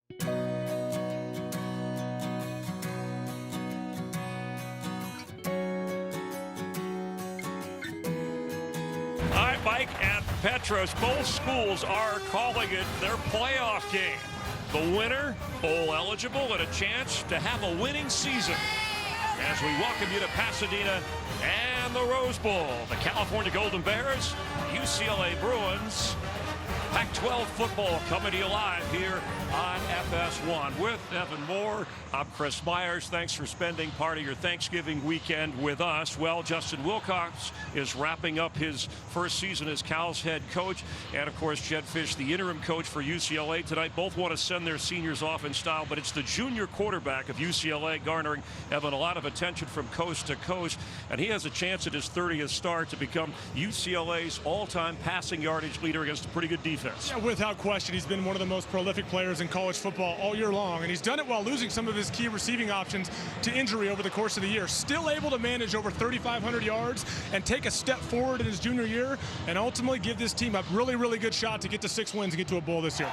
All right, Mike, at Petros, both schools are calling it their playoff game. The winner, bowl eligible, and a chance to have a winning season. As we welcome you to Pasadena and the Rose Bowl, the California Golden Bears, UCLA Bruins, Pac-12 football coming to you live here on FS1 with Evan Moore. I'm Chris Myers. Thanks for spending part of your Thanksgiving weekend with us. Well, Justin Wilcox is wrapping up his first season as Cal's head coach. And, of course, Jed Fisch, the interim coach for UCLA tonight. Both want to send their seniors off in style, but it's the junior quarterback of UCLA garnering, Evan, a lot of attention from coast to coast. And he has a chance at his 30th start to become UCLA's all-time passing yardage leader against a pretty good defense. Yeah, without question, he's been one of the most prolific players in college football all year long, and he's done it while losing some of his key receiving options to injury over the course of the year. Still able to manage over 3,500 yards and take a step forward in his junior year and ultimately give this team a really, really good shot to get to 6 wins and get to a bowl this year.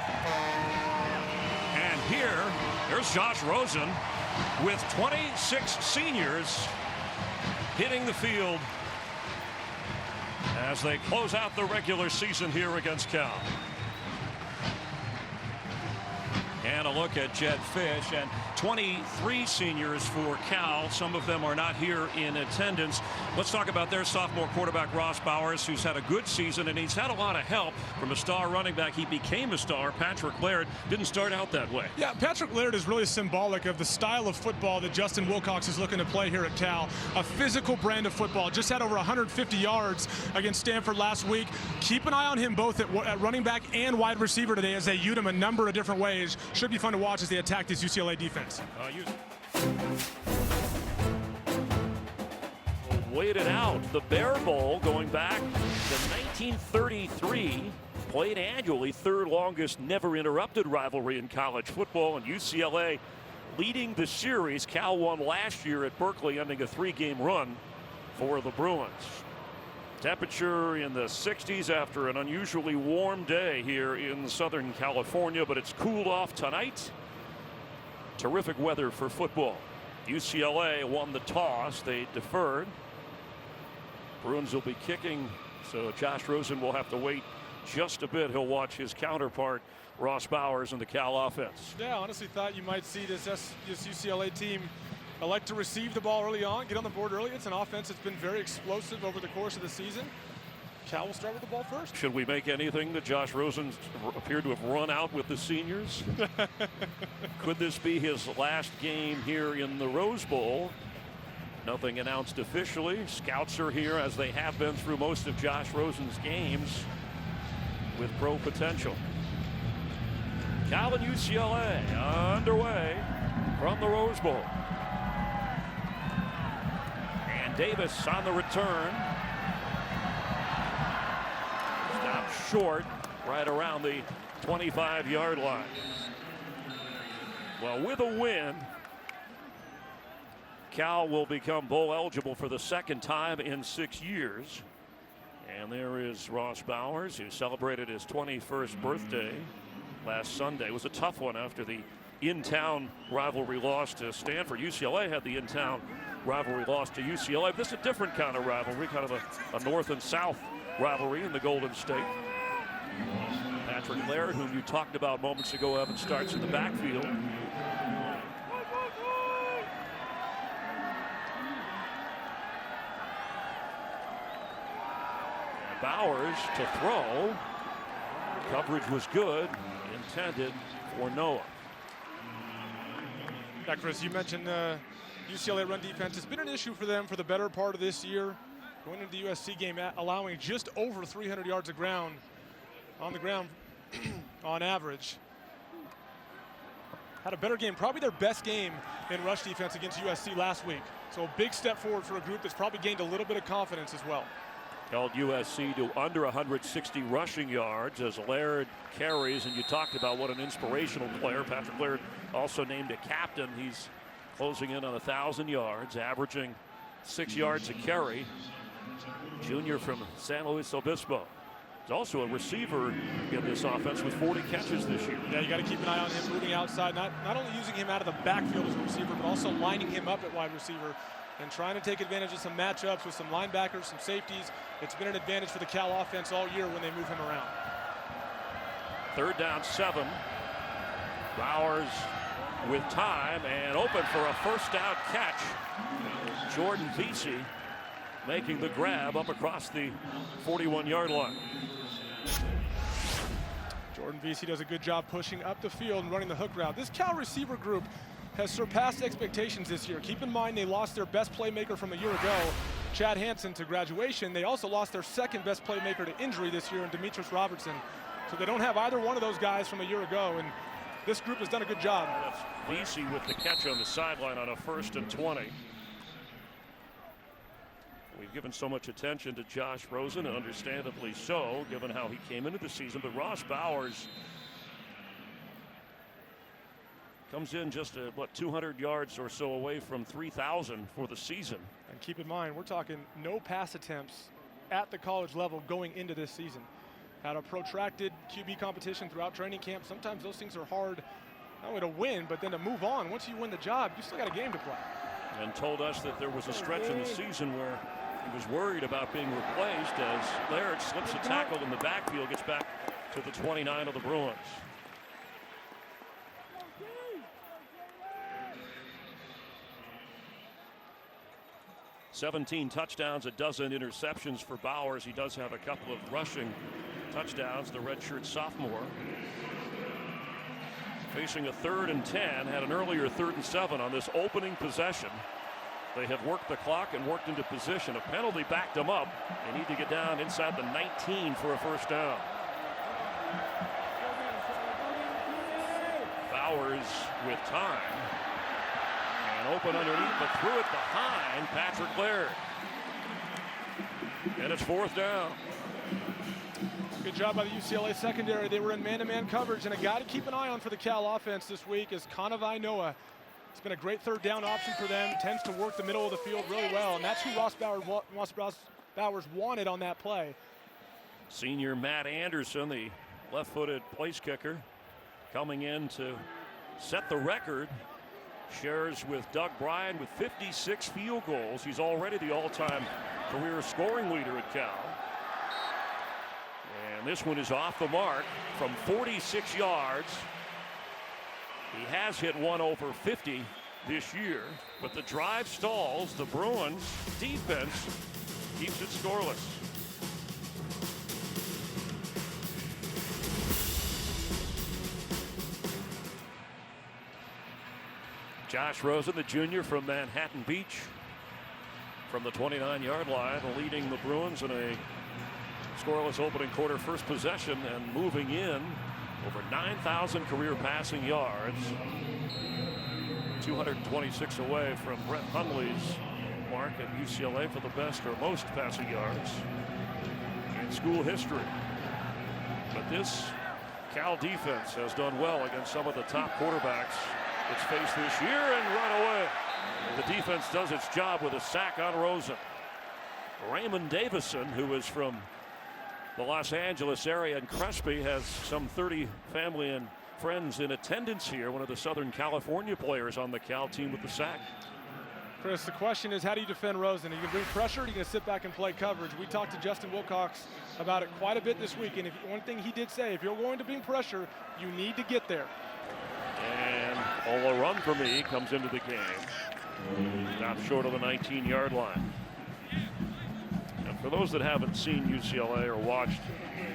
And there's Josh Rosen with 26 seniors hitting the field as they close out the regular season here against Cal. And a look at Jed Fisch, and 23 seniors for Cal. Some of them are not here in attendance. Let's talk about their sophomore quarterback, Ross Bowers, who's had a good season, and he's had a lot of help from a star running back. He became a star. Patrick Laird didn't start out that way. Yeah, Patrick Laird is really symbolic of the style of football that Justin Wilcox is looking to play here at Cal. A physical brand of football. Just had over 150 yards against Stanford last week. Keep an eye on him both at running back and wide receiver today as they use him a number of different ways. Should be fun to watch as they attack this UCLA defense. Wait it out. The Bear Bowl going back to 1933. Played annually, third longest never interrupted rivalry in college football, and UCLA leading the series. Cal won last year at Berkeley, ending a 3-game run for the Bruins. Temperature in the 60s after an unusually warm day here in Southern California, but it's cooled off tonight. Terrific weather for football. UCLA won the toss. They deferred. Bruins will be kicking, so Josh Rosen will have to wait just a bit. He'll watch his counterpart, Ross Bowers, in the Cal offense. Yeah, I honestly thought you might see this UCLA team elect to receive the ball early on, get on the board early. It's an offense that's been very explosive over the course of the season. Cal will start with the ball first. Should we make anything that Josh Rosen appeared to have run out with the seniors? Could this be his last game here in the Rose Bowl? Nothing announced officially. Scouts are here, as they have been through most of Josh Rosen's games, with pro potential. Cal and UCLA underway from the Rose Bowl. Davis on the return. Stopped short, right around the 25-yard line. Well, with a win, Cal will become bowl eligible for the second time in 6 years. And there is Ross Bowers, who celebrated his 21st birthday last Sunday. It was a tough one after the in-town rivalry loss to Stanford. UCLA had the in-town rivalry loss to UCLA. This is a different kind of rivalry, kind of a north and south rivalry in the Golden State. Patrick Laird, whom you talked about moments ago, Evan, starts in the backfield. And Bowers to throw. Coverage was good, intended for Noah. Yeah, Chris, you mentioned UCLA run defense has been an issue for them for the better part of this year. Going into the USC game, allowing just over 300 yards of ground on the ground on average. Had a better game, probably their best game in rush defense against USC last week. So a big step forward for a group that's probably gained a little bit of confidence as well. Held USC to under 160 rushing yards as Laird carries, and you talked about what an inspirational player. Patrick Laird also named a captain. He's closing in on 1,000 yards, averaging 6 yards a carry. Junior from San Luis Obispo. He's also a receiver in this offense with 40 catches this year. Yeah, you got to keep an eye on him moving outside, not only using him out of the backfield as a receiver, but also lining him up at wide receiver and trying to take advantage of some matchups with some linebackers, some safeties. It's been an advantage for the Cal offense all year when they move him around. 3rd down 7. Bowers with time and open for a 1st down catch. Jordan Vesey making the grab up across the 41-yard line. Jordan Vesey does a good job pushing up the field and running the hook route. This Cal receiver group has surpassed expectations this year. Keep in mind they lost their best playmaker from a year ago, Chad Hansen, to graduation. They also lost their 2nd best playmaker to injury this year in Demetrius Robertson. So they don't have either one of those guys from a year ago, and this group has done a good job. That's Vesey with the catch on the sideline on a 1st and 20. We've given so much attention to Josh Rosen, and understandably so, given how he came into the season. But Ross Bowers comes in just, 200 yards or so away from 3,000 for the season. And keep in mind, we're talking no pass attempts at the college level going into this season. Had a protracted QB competition throughout training camp. Sometimes those things are hard, not only to win, but then to move on. Once you win the job, you still got a game to play. And told us that there was a stretch in the season where he was worried about being replaced as Laird slips a tackle in the backfield, gets back to the 29 of the Bruins. "17 touchdowns, a dozen interceptions for Bowers. He does have a couple of rushing touchdowns, the redshirt sophomore. Facing a 3rd and 10, had an earlier 3rd and 7 on this opening possession. They have worked the clock and worked into position. A penalty backed them up. They need to get down inside the 19 for a 1st down. Bowers with time. And open underneath, but threw it behind Patrick Laird. And it's 4th down. Good job by the UCLA secondary. They were in man-to-man coverage, and a guy to keep an eye on for the Cal offense this week is Conavai Noah. It's been a great 3rd down option for them. Tends to work the middle of the field really well, and that's who Ross Bowers wanted on that play. Senior Matt Anderson, the left-footed place kicker, coming in to set the record. Shares with Doug Bryan with 56 field goals. He's already the all-time career scoring leader at Cal. And this one is off the mark from 46 yards. He has hit one over 50 this year, but the drive stalls. The Bruins defense keeps it scoreless. Josh Rosen, the junior from Manhattan Beach, from the 29-yard line, leading the Bruins in a scoreless opening quarter 1st possession and moving in over 9,000 career passing yards. 226 away from Brett Hundley's mark at UCLA for the best or most passing yards in school history. But this Cal defense has done well against some of the top quarterbacks it's faced this year and run away. The defense does its job with a sack on Rosen. Raymond Davison, who is from the Los Angeles area, and Crespi has some 30 family and friends in attendance here. One of the Southern California players on the Cal team with the sack. Chris, the question is, how do you defend Rosen? Are you going to bring pressure, or are you going to sit back and play coverage? We talked to Justin Wilcox about it quite a bit this week, and one thing he did say, if you're going to bring pressure, you need to get there. And a run for me comes into the game. Not short of the 19-yard line. And for those that haven't seen UCLA or watched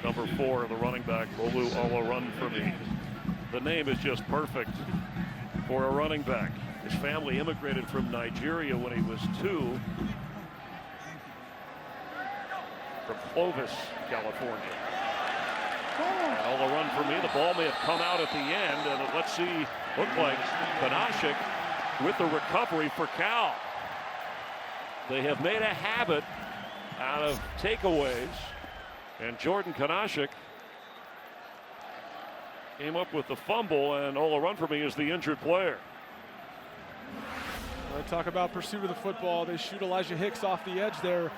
number 4, the running back, Bolu Olorunfemi, the name is just perfect for a running back. His family immigrated from Nigeria when he was 2, from Clovis, California. And Olorunfemi, the ball may have come out at the end, and let's see, looked like Kanashik with the recovery for Cal. They have made a habit out of takeaways, and Jordan Kanashik came up with the fumble, and Olorunfemi is the injured player. Talk about pursuit of the football. They shoot Elijah Hicks off the edge there.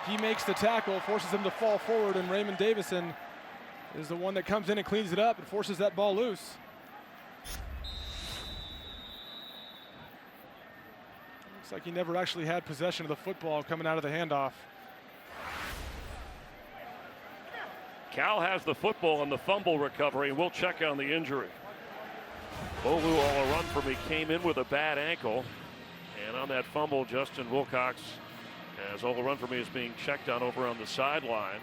He makes the tackle, forces him to fall forward, and Raymond Davison is the one that comes in and cleans it up and forces that ball loose. Looks like he never actually had possession of the football coming out of the handoff. Cal has the football and the fumble recovery, and we'll check on the injury. Olu all a run for me came in with a bad ankle, and on that fumble, Justin Wilcox, as all the run for me is being checked on over on the sideline.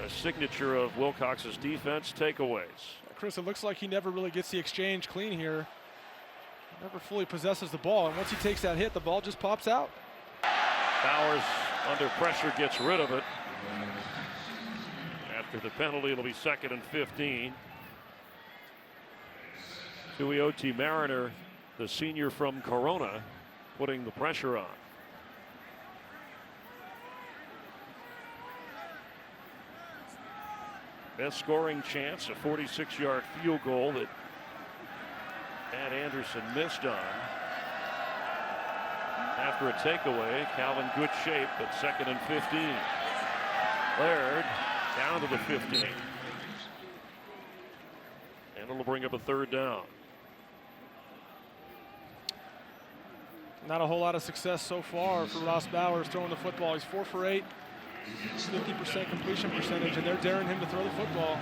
A signature of Wilcox's defense takeaways. Chris, it looks like he never really gets the exchange clean here. Never fully possesses the ball, and once he takes that hit, the ball just pops out. Bowers under pressure gets rid of it. After the penalty, it'll be 2nd and 15. Tuioti Mariner, the senior from Corona, putting the pressure on. Best scoring chance, a 46-yard field goal that Matt Anderson missed on. After a takeaway, Cal in good shape at 2nd and 15. Laird down to the 15. And it'll bring up a 3rd down. Not a whole lot of success so far for Ross Bowers throwing the football. He's 4 for 8, 50% completion percentage, and they're daring him to throw the football.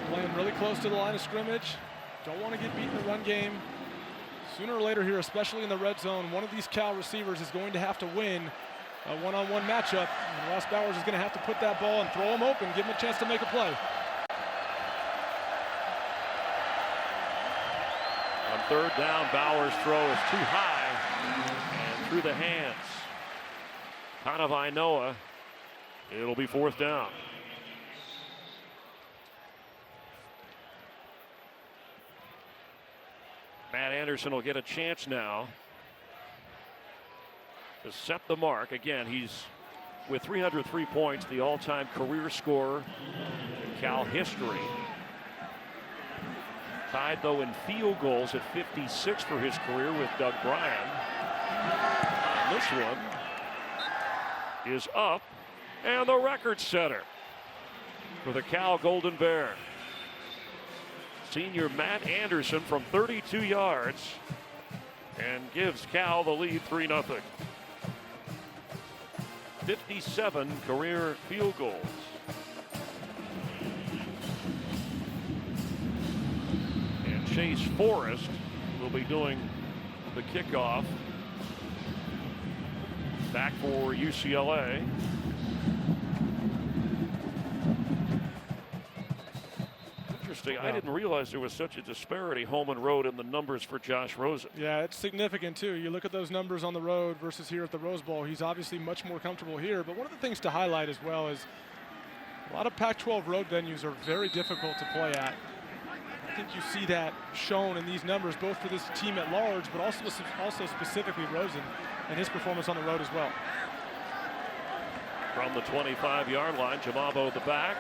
Playing really close to the line of scrimmage. Don't want to get beat in the run game. Sooner or later here, especially in the red zone, one of these Cal receivers is going to have to win a one-on-one matchup. And Ross Bowers is going to have to put that ball and throw him open, give him a chance to make a play. On 3rd down, Bowers' throw is too high and through the hands. Kanavainoa. It'll be 4th down. Matt Anderson will get a chance now to set the mark. Again, he's with 303 points, the all-time career scorer in Cal history. Tied, though, in field goals at 56 for his career with Doug Bryan. And this one is up, and the record setter for the Cal Golden Bear. Senior Matt Anderson from 32 yards and gives Cal the lead 3-0. 57 career field goals. And Chase Forrest will be doing the kickoff back for UCLA. I didn't realize there was such a disparity home and road in the numbers for Josh Rosen. Yeah, it's significant too. You look at those numbers on the road versus here at the Rose Bowl. He's obviously much more comfortable here. But one of the things to highlight as well is a lot of Pac-12 road venues are very difficult to play at. I think you see that shown in these numbers, both for this team at large, but also specifically Rosen and his performance on the road as well. From the 25-yard line, Jamabo at the back.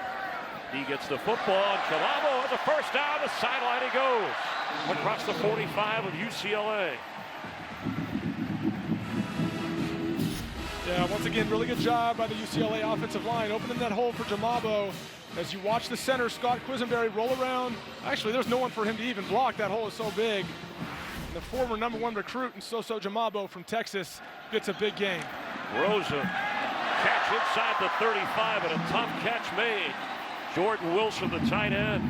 He gets the football, and Jamabo has a 1st down. The sideline he goes across the 45 of UCLA. Yeah, once again, really good job by the UCLA offensive line, opening that hole for Jamabo. As you watch the center, Scott Quisenberry, roll around. Actually, there's no one for him to even block. That hole is so big. And the former #1 recruit and Soso Jamabo from Texas gets a big gain. Rosen, catch inside the 35, and a tough catch made. Jordan Wilson, the tight end.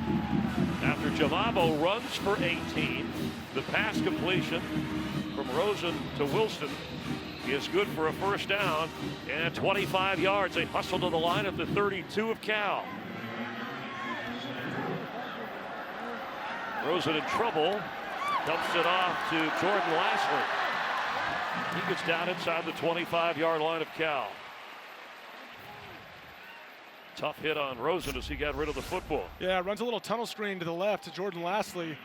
After Jamabo runs for 18, the pass completion from Rosen to Wilson is good for a 1st down and 25 yards. They hustle to the line at the 32 of Cal. Rosen in trouble, dumps it off to Jordan Lasley. He gets down inside the 25-yard line of Cal. Tough hit on Rosen as he got rid of the football. Yeah, runs a little tunnel screen to the left to Jordan Lasley.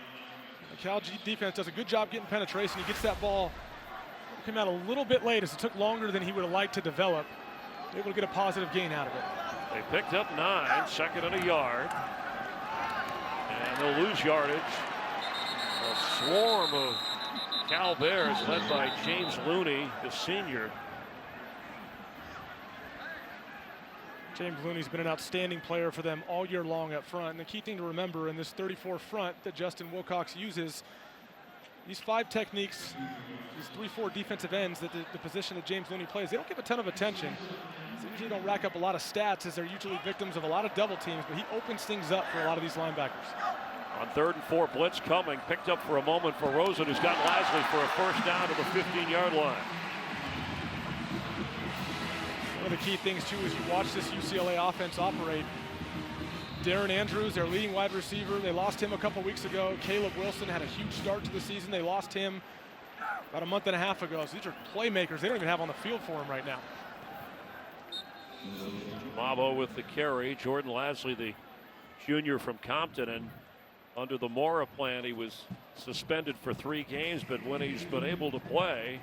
The Cal defense does a good job getting penetration. He gets that ball. Came out a little bit late as it took longer than he would have liked to develop. Able to get a positive gain out of it. They picked up 9, 2nd and a yard. And they'll lose yardage. A swarm of Cal Bears led by James Looney, the senior. James Looney's been an outstanding player for them all year long up front. And the key thing to remember in this 34 front that Justin Wilcox uses, these 5 techniques, these 3-4 defensive ends, that the position that James Looney plays, they don't give a ton of attention. They usually don't rack up a lot of stats as they're usually victims of a lot of double teams, but he opens things up for a lot of these linebackers. On 3rd and 4, blitz coming, picked up for a moment for Rosen, who's got Lasley for a first down to the 15-yard line. One of the key things, too, is you watch this UCLA offense operate. Darren Andrews, their leading wide receiver, they lost him a couple weeks ago. Caleb Wilson had a huge start to the season. They lost him about a month and a half ago. So these are playmakers they don't even have on the field for him right now. Mabo with the carry. Jordan Lasley, the junior from Compton, and under the Mora plan, he was suspended for 3 games, but when he's been able to play,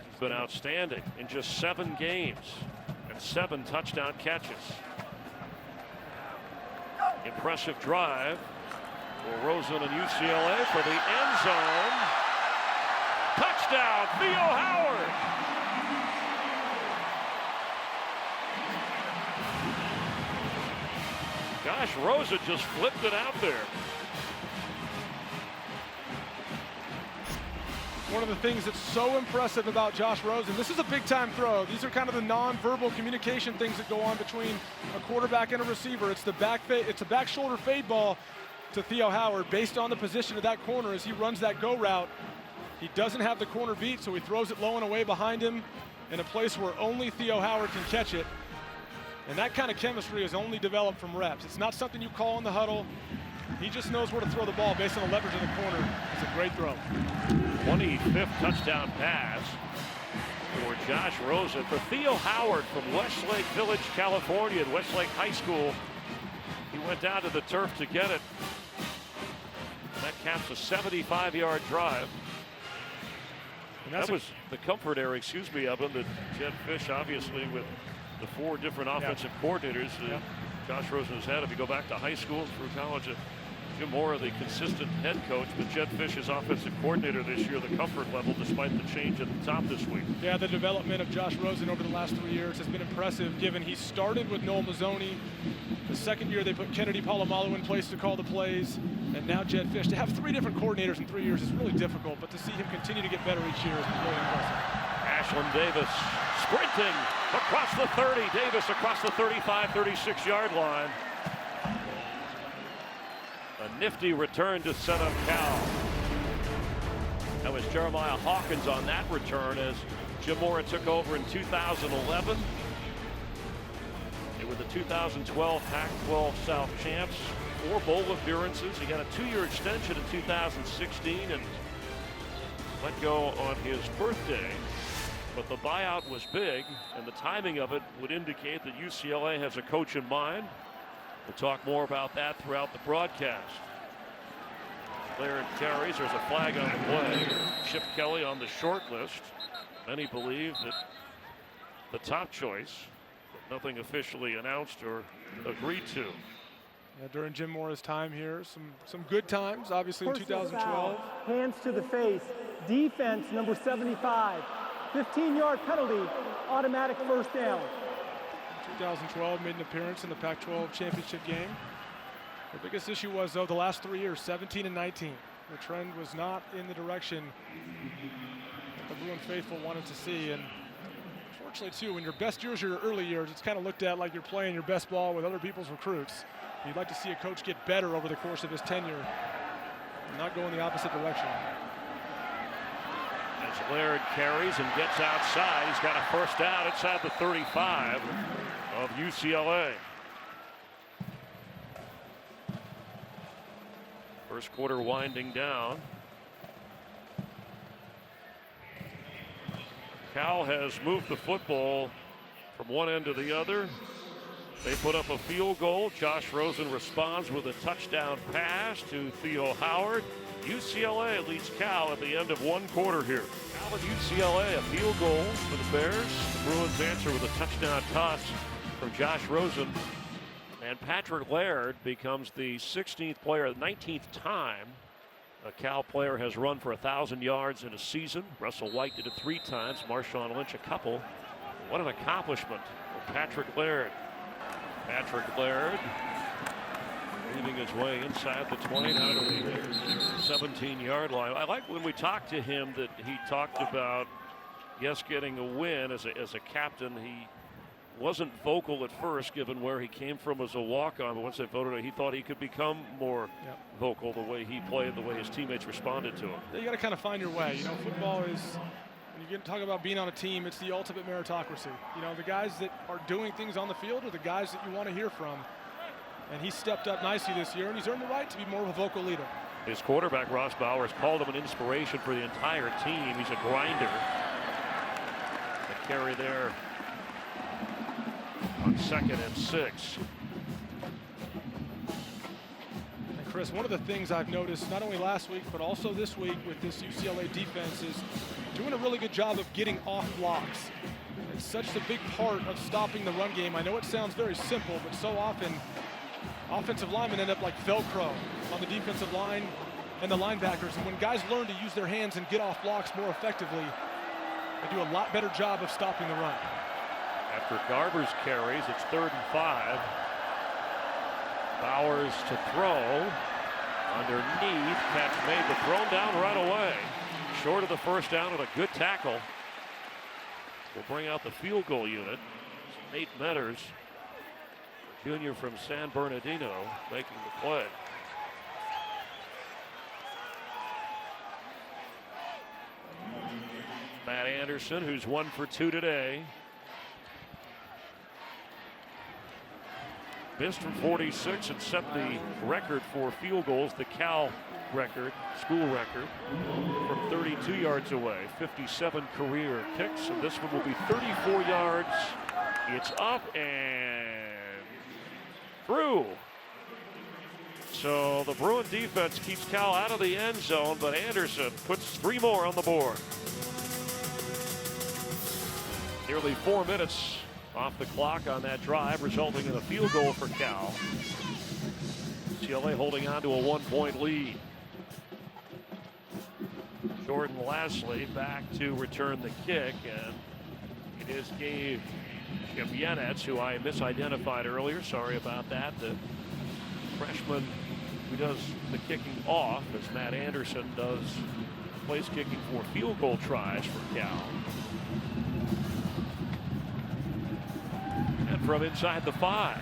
he's been outstanding in just 7 games and 7 touchdown catches. Impressive drive for Rosen and UCLA for the end zone. Touchdown, Theo Howard. Josh Rosen just flipped it out there. One of the things that's so impressive about Josh Rosen, this is a big-time throw. These are kind of the non-verbal communication things that go on between a quarterback and a receiver. It's a back shoulder fade ball to Theo Howard based on the position of that corner as he runs that go route. He doesn't have the corner beat, so he throws it low and away behind him in a place where only Theo Howard can catch it. And that kind of chemistry is only developed from reps. It's not something you call in the huddle. He just knows where to throw the ball based on the leverage of the corner. It's a great throw. 25th touchdown pass for Josh Rosen. For Theo Howard from Westlake Village, California, at Westlake High School. He went down to the turf to get it. And that caps a 75-yard drive. That was the comfort area, of him, that Jed Fisch, obviously, with the 4 different offensive coordinators Josh Rosen has had. If you go back to high school and through college, Jim Mora, the consistent head coach, but Jed Fisch is offensive coordinator this year. The comfort level, despite the change at the top this week. Yeah, the development of Josh Rosen over the last 3 years has been impressive, given he started with Noel Mazzoni. The second year they put Kennedy Palomalu in place to call the plays, and now Jed Fisch. To have 3 different coordinators in 3 years is really difficult, but to see him continue to get better each year is really impressive. Ashland Davis sprinting across the 30. Davis across the 35, 36-yard line. A nifty return to set up Cal. That was Jeremiah Hawkins on that return as Jim Mora took over in 2011. They were the 2012 Pac-12 South champs. 4 bowl appearances. He got a 2-year extension in 2016 and let go on his birthday. But the buyout was big, and the timing of it would indicate that UCLA has a coach in mind. We'll talk more about that throughout the broadcast. Laird carries. There's a flag on the play. Chip Kelly on the short list. Many believe that the top choice, but nothing officially announced or agreed to. Yeah, during Jim Mora's time here, some good times, obviously in 2012. Hands to the face. Defense number 75. 15-yard penalty, automatic first down. 2012 made an appearance in the Pac-12 championship game. The biggest issue was, though, the last 3 years, 17 and 19. The trend was not in the direction that the Bruin faithful wanted to see. And unfortunately, too, when your best years are your early years, it's kind of looked at like you're playing your best ball with other people's recruits. You'd like to see a coach get better over the course of his tenure and not go in the opposite direction. As Laird carries and gets outside, he's got a first down inside the 35 of UCLA. First quarter winding down. Cal has moved the football from one end to the other. They put up a field goal. Josh Rosen responds with a touchdown pass to Theo Howard. UCLA leads Cal at the end of one quarter here. Cal and UCLA, a field goal for the Bears. The Bruins answer with a touchdown toss from Josh Rosen. And Patrick Laird becomes the 16th player, 19th time a Cal player has run for 1,000 yards in a season. Russell White did it 3 times. Marshawn Lynch a couple. What an accomplishment Patrick Laird. Patrick Laird leading his way inside the 20, now to the 17-yard line. I like when we talked to him that he talked about, yes, getting a win as a captain. He wasn't vocal at first, given where he came from as a walk-on, but once they voted him, he thought he could become more vocal the way he played, the way his teammates responded to him. You got to kind of find your way. You know, football is, when you talk about being on a team, it's the ultimate meritocracy. You know, the guys that are doing things on the field are the guys that you want to hear from. And he stepped up nicely this year, and he's earned the right to be more of a vocal leader. His quarterback, Ross Bowers, called him an inspiration for the entire team. He's a grinder. The carry there on 2nd and 6. And Chris, one of the things I've noticed not only last week but also this week with this UCLA defense is doing a really good job of getting off blocks. It's such a big part of stopping the run game. I know it sounds very simple, but so often offensive linemen end up like Velcro on the defensive line and the linebackers. And when guys learn to use their hands and get off blocks more effectively, they do a lot better job of stopping the run. After Garber's carries, it's 3rd and 5. Bowers to throw. Underneath, catch made, but thrown down right away. Short of the first down and a good tackle. Will bring out the field goal unit. Nate Metters, junior from San Bernardino, making the play. Matt Anderson, who's 1 for 2 today. Missed from 46 and set the record for field goals, the Cal record, school record, from 32 yards away. 57 career kicks, and this one will be 34 yards. It's up and through. So the Bruin defense keeps Cal out of the end zone, but Anderson puts 3 more on the board. Nearly 4 minutes off the clock on that drive, resulting in a field goal for Cal. UCLA holding on to a 1-point lead. Jordan Lasley back to return the kick, and it is Gabe Jimenez, who I misidentified earlier. Sorry about that. The freshman who does the kicking off, as Matt Anderson does place kicking for field goal tries for Cal. And from inside the 5.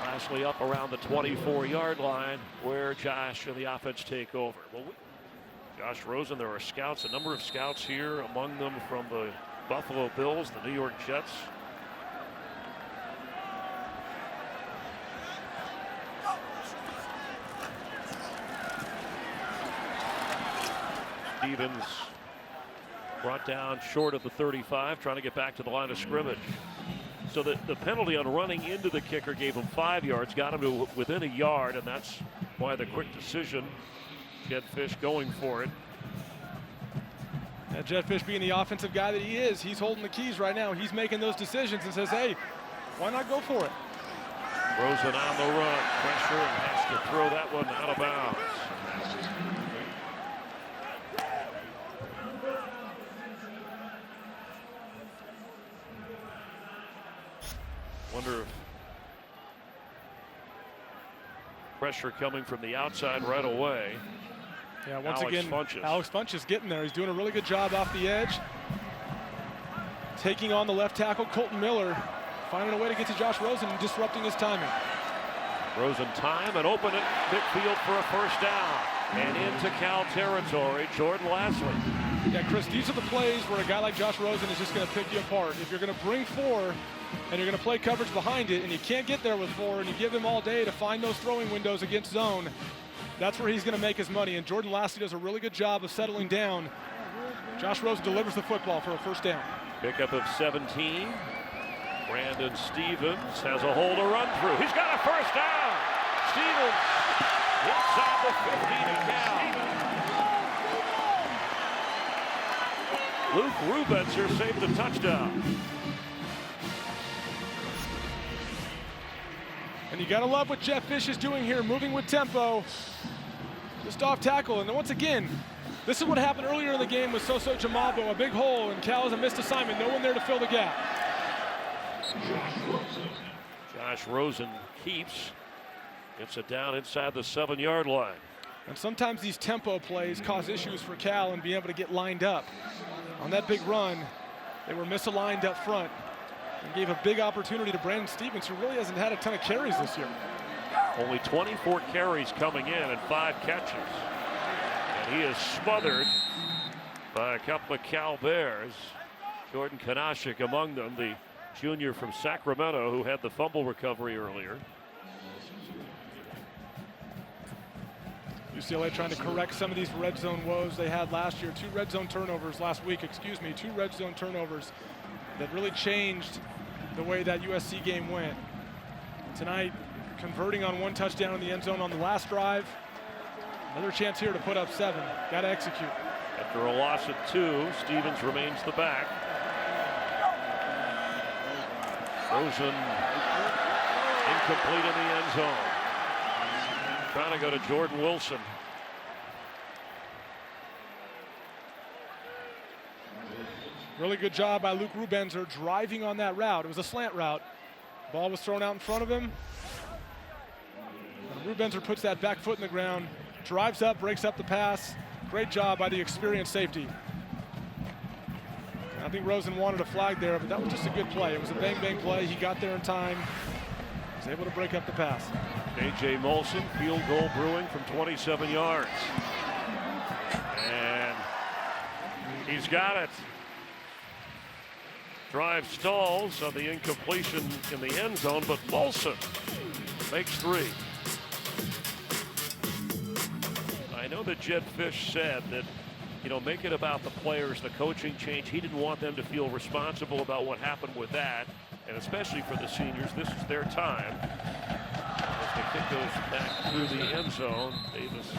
Lasley up around the 24-yard line, where Josh and the offense take over. Well, Josh Rosen, there are scouts, a number of scouts here, among them from the Buffalo Bills, the New York Jets. Stevens brought down short of the 35, trying to get back to the line of scrimmage. So the penalty on running into the kicker gave him 5 yards, got him to within a yard, and that's why the quick decision. Jed Fisch going for it. And Jed Fisch, being the offensive guy that he is, he's holding the keys right now. He's making those decisions and says, hey, why not go for it? Rosen on the run, pressure, and has to throw that one out of bounds. Wonder if pressure coming from the outside right away. Yeah, once again, Alex Funch is getting there. He's doing a really good job off the edge. Taking on the left tackle, Colton Miller, finding a way to get to Josh Rosen and disrupting his timing. Rosen time and open it midfield for a first down. And into Cal territory, Jordan Lasley. Yeah, Chris, these are the plays where a guy like Josh Rosen is just going to pick you apart. If you're going to bring 4 and you're going to play coverage behind it and you can't get there with 4 and you give him all day to find those throwing windows against zone, that's where he's going to make his money. And Jordan Lasley does a really good job of settling down. Josh Rosen delivers the football for a first down. Pickup of 17. Brandon Stevens has a hole to run through. He's got a first down. Stevens inside the 15 of Cal. Luke Rubenser saved the touchdown. And you got to love what Jed Fisch is doing here, moving with tempo, just off tackle. And then once again, This is what happened earlier in the game with Soso Jamabo, a big hole, and Cal has a missed assignment. No one there to fill the gap. Josh Rosen keeps. Gets it down inside the 7-yard line. And sometimes these tempo plays cause issues for Cal and being able to get lined up. On that big run, they were misaligned up front and gave a big opportunity to Brandon Stevens, who really hasn't had a ton of carries this year. Only 24 carries coming in and 5 catches. And he is smothered by a couple of Cal Bears. Jordan Kanashik among them, the junior from Sacramento who had the fumble recovery earlier. UCLA trying to correct some of these red zone woes they had last year. 2 red zone turnovers last week, 2 red zone turnovers that really changed the way that USC game went. Tonight, converting on 1 touchdown in the end zone on the last drive. Another chance here to put up 7. Got to execute. After a loss at 2, Stevens remains the back. Rosen incomplete in the end zone. Trying to go to Jordan Wilson. Really good job by Luke Rubenzer driving on that route. It was a slant route. Ball was thrown out in front of him. And Rubenzer puts that back foot in the ground, drives up, breaks up the pass. Great job by the experienced safety. I think Rosen wanted a flag there, but that was just a good play. It was a bang-bang play. He got there in time. Was able to break up the pass. A.J. Molson, field goal brewing from 27 yards. And he's got it. Drive stalls on the incompletion in the end zone, but Molson makes 3. I know that Jed Fisch said that, make it about the players, the coaching change. He didn't want them to feel responsible about what happened with that. And especially for the seniors, this is their time. As the kick goes back through the end zone, Davis.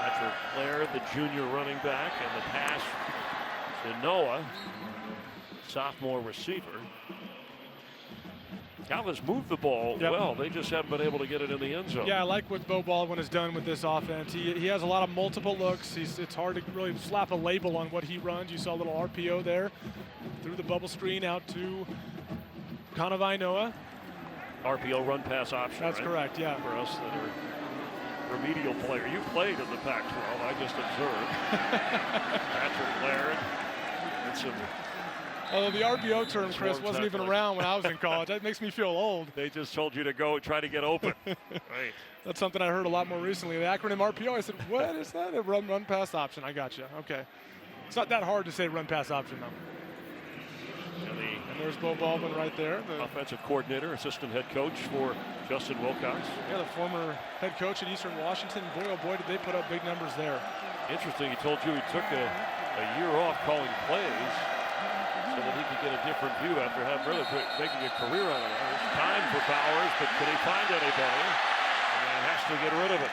Patrick Laird, the junior running back, and the pass to Noah, sophomore receiver. Cal has moved the ball well. They just haven't been able to get it in the end zone. Yeah, I like what Bo Baldwin has done with this offense. He has a lot of multiple looks. It's hard to really slap a label on what he runs. You saw a little RPO there. Through the bubble screen out to Kanavainoa. RPO run pass option. That's right? correct, yeah. For us that are remedial player. You played in the Pac-12, I just observed. Patrick Laird. And some Although the RPO term, Chris, wasn't even around when I was in college. That makes me feel old. They just told you to go try to get open. Right. That's something I heard a lot more recently. The acronym RPO, I said, what is that? A run pass option. I got you. Okay. It's not that hard to say run pass option, though. And there's Bo Baldwin right there. The offensive coordinator, assistant head coach for Justin Wilcox. Yeah, the former head coach at Eastern Washington. Boy, oh boy, did they put up big numbers there. Interesting. He told you he took a year off calling plays so that he could get a different view after really making a career out of it. It's time for Bowers, but can he find anybody? And he has to get rid of it.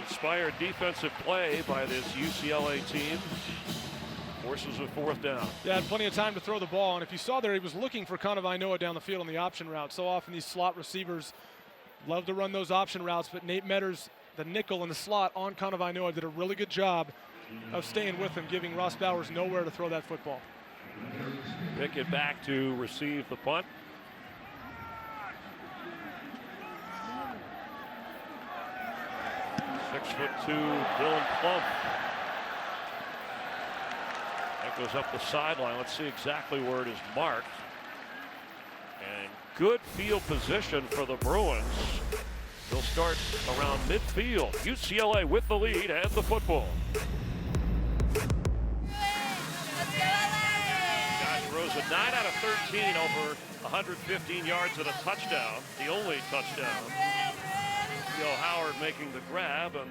Inspired defensive play by this UCLA team. Forces a 4th down. Yeah, had plenty of time to throw the ball, and if you saw there, he was looking for Kanavainoa down the field on the option route. So often these slot receivers love to run those option routes, but Nate Metters, the nickel in the slot on Kanavainoa, did a really good job of staying with him, giving Ross Bowers nowhere to throw that football. Pickett back to receive the punt. .6'2", Dylan Plump. That goes up the sideline. Let's see exactly where it is marked. And good field position for the Bruins. They'll start around midfield. UCLA with the lead and the football. Josh Rosen, 9 out of 13 over 115 yards and a touchdown. The only touchdown. Theo Howard making the grab, and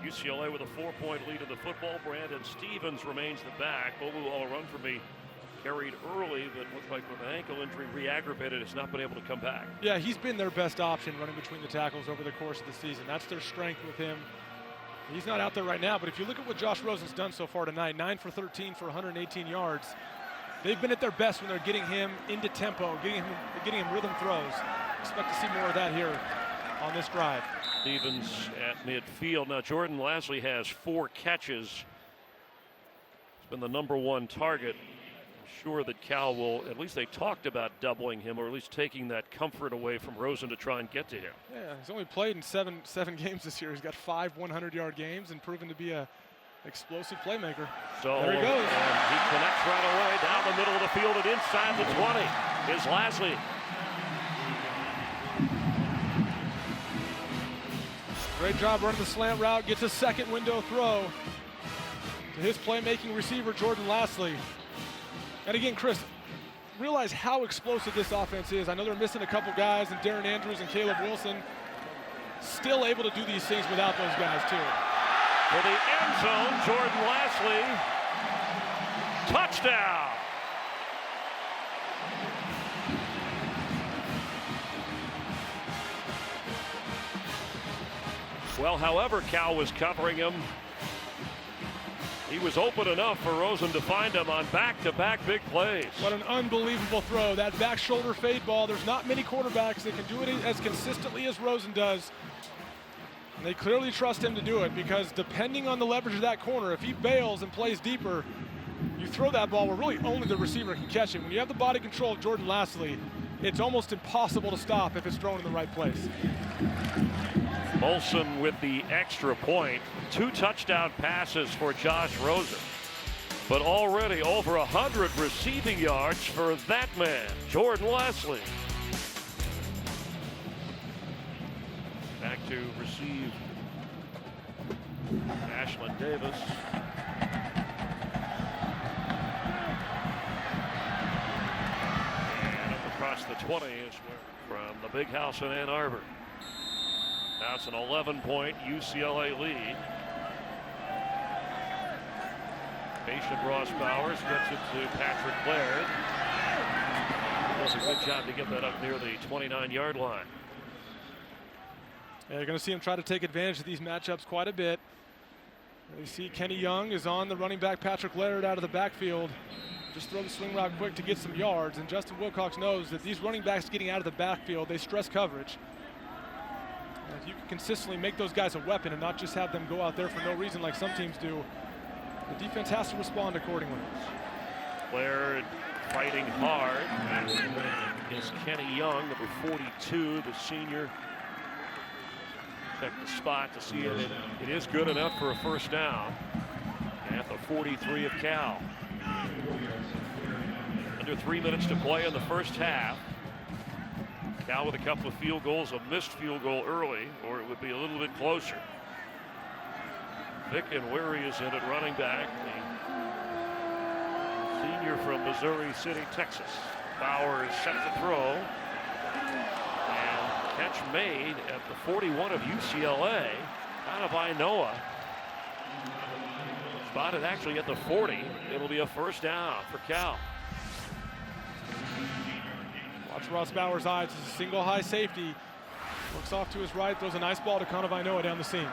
UCLA with a 4-point lead in the football. Brandon Stevens remains the back. Bobu all run for me. Carried early, but looked like with an ankle injury re-aggravated, has not been able to come back. Yeah, he's been their best option running between the tackles over the course of the season. That's their strength with him. He's not out there right now, but if you look at what Josh Rosen's done so far tonight, 9 for 13 for 118 yards. They've been at their best when they're getting him into tempo, getting him rhythm throws. expect to see more of that here on this drive. Stevens at midfield. Now Jordan Lasley has 4 catches. He's been the #1 target. I'm sure that Cal will, at least they talked about doubling him, or at least taking that comfort away from Rosen to try and get to him. Yeah, he's only played in seven games this year. He's got 5 100-yard games and proven to be a explosive playmaker. So there he goes. And he connects right away down the middle of the field and inside the 20 is Lasley. Great job running the slant route. Gets a second window throw to his playmaking receiver, Jordan Lasley. And again, Chris, realize how explosive this offense is. I know they're missing a couple guys, and Darren Andrews and Caleb Wilson still able to do these things without those guys too. For the end zone, Jordan Lasley, touchdown. Well, however Cal was covering him, he was open enough for Rosen to find him on back-to-back big plays. What an unbelievable throw. That back shoulder fade ball. There's not many quarterbacks that can do it as consistently as Rosen does. And they clearly trust him to do it, because depending on the leverage of that corner, if he bails and plays deeper, you throw that ball where really only the receiver can catch it. When you have the body control of Jordan Lasley, it's almost impossible to stop if it's thrown in the right place. Molson with the extra point. 2 touchdown passes for Josh Rosen, but already over 100 receiving yards for that man, Jordan Lasley. Back to receive Ashlyn Davis. And up across the 20 is from the big house in Ann Arbor. Now it's an 11-point UCLA lead. Patient Ross Bowers gets it to Patrick Laird. Does a good job to get that up near the 29-yard line. Yeah, you're going to see him try to take advantage of these matchups quite a bit. You see Kenny Young is on the running back Patrick Laird out of the backfield. Just throw the swing route quick to get some yards. And Justin Wilcox knows that these running backs getting out of the backfield, they stress coverage. And if you can consistently make those guys a weapon and not just have them go out there for no reason like some teams do, the defense has to respond accordingly. Laird fighting hard. Is Kenny Young, number 42, the senior. Check the spot to see it. It is good enough for a first down at the 43 of Cal. Under 3 minutes to play in the first half. Cal with a couple of field goals, a missed field goal early, or it would be a little bit closer. Vic and Weary is in at running back. The senior from Missouri City, Texas. Bauer is set to throw. And catch made at the 41 of UCLA. Out of Inoa. Spotted actually at the 40. It'll be a first down for Cal. Watch Ross Bauer's eyes. It's a single high safety. Looks off to his right. Throws a nice ball to Inoa down the seam.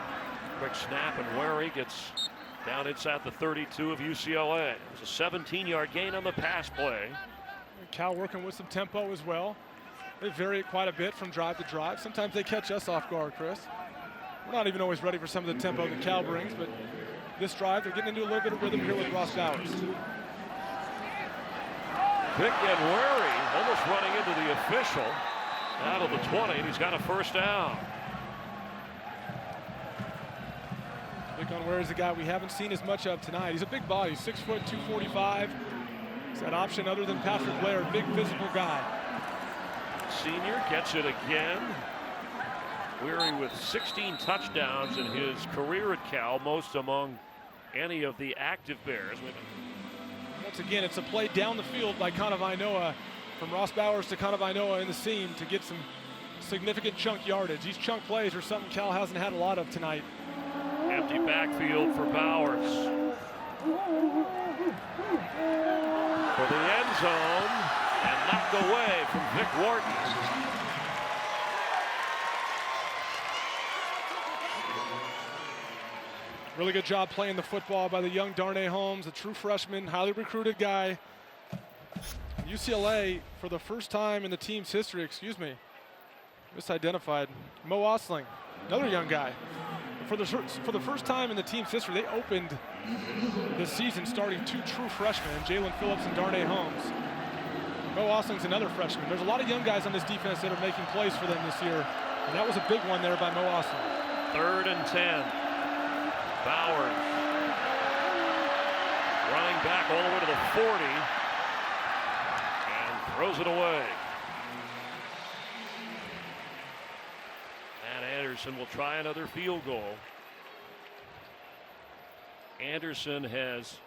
Quick snap, and Wary gets down inside the 32 of UCLA. It was a 17-yard gain on the pass play. Cal working with some tempo as well. They vary it quite a bit from drive to drive. Sometimes they catch us off guard, Chris. We're not even always ready for some of the tempo that Cal brings, but this drive, they're getting into a little bit of rhythm here with Ross Bowers. Vic and Wary almost running into the official out of the 20, and he's got a first down. Vic Wary is a guy we haven't seen as much of tonight. He's a big body, 6 foot, 245. He's that option other than Patrick Laird, big physical guy. Senior gets it again. Weary with 16 touchdowns in his career at Cal, most among any of the active Bears. Once again, it's a play down the field by Inoa, from Ross Bowers to Inoa in the seam to get some significant chunk yardage. These chunk plays are something Cal hasn't had a lot of tonight. Empty backfield for Bowers. For the end zone, and knocked away from Vic Wharton. Really good job playing the football by the young Darnay Holmes, a true freshman, highly recruited guy. UCLA, for the first time in the team's history, misidentified. Mo Osling, another young guy. For the first time in the team's history, they opened this season starting 2 true freshmen, Jalen Phillips and Darnay Holmes. Mo Osling's another freshman. There's a lot of young guys on this defense that are making plays for them this year, and that was a big one there by Mo Osling. 3rd and 10. Bowers running back all the way to the 40 and throws it away. And Anderson will try another field goal. Anderson has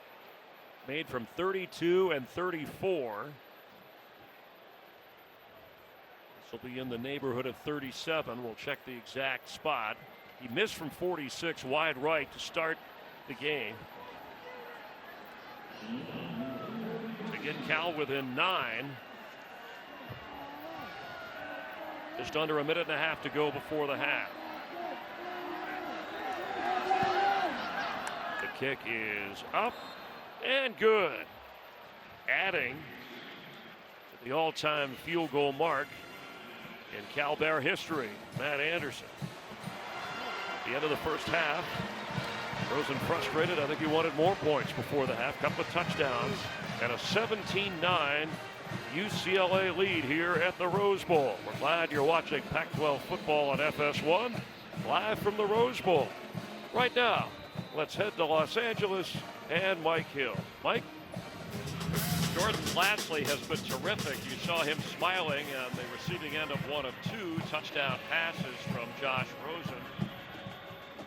made from 32 and 34. This will be in the neighborhood of 37. We'll check the exact spot. He missed from 46 wide right to start the game. To get Cal within 9. Just under a minute and a half to go before the half. The kick is up and good. Adding to the all-time field goal mark in Cal Bear history, Matt Anderson. At the end of the first half, Rosen frustrated. I think he wanted more points before the half. Couple of touchdowns and a 17-9 UCLA lead here at the Rose Bowl. We're glad you're watching Pac-12 football on FS1, live from the Rose Bowl. Right now, let's head to Los Angeles and Mike Hill. Mike? Jordan Lasley has been terrific. You saw him smiling on the receiving end of one of 2 touchdown passes from Josh Rosen.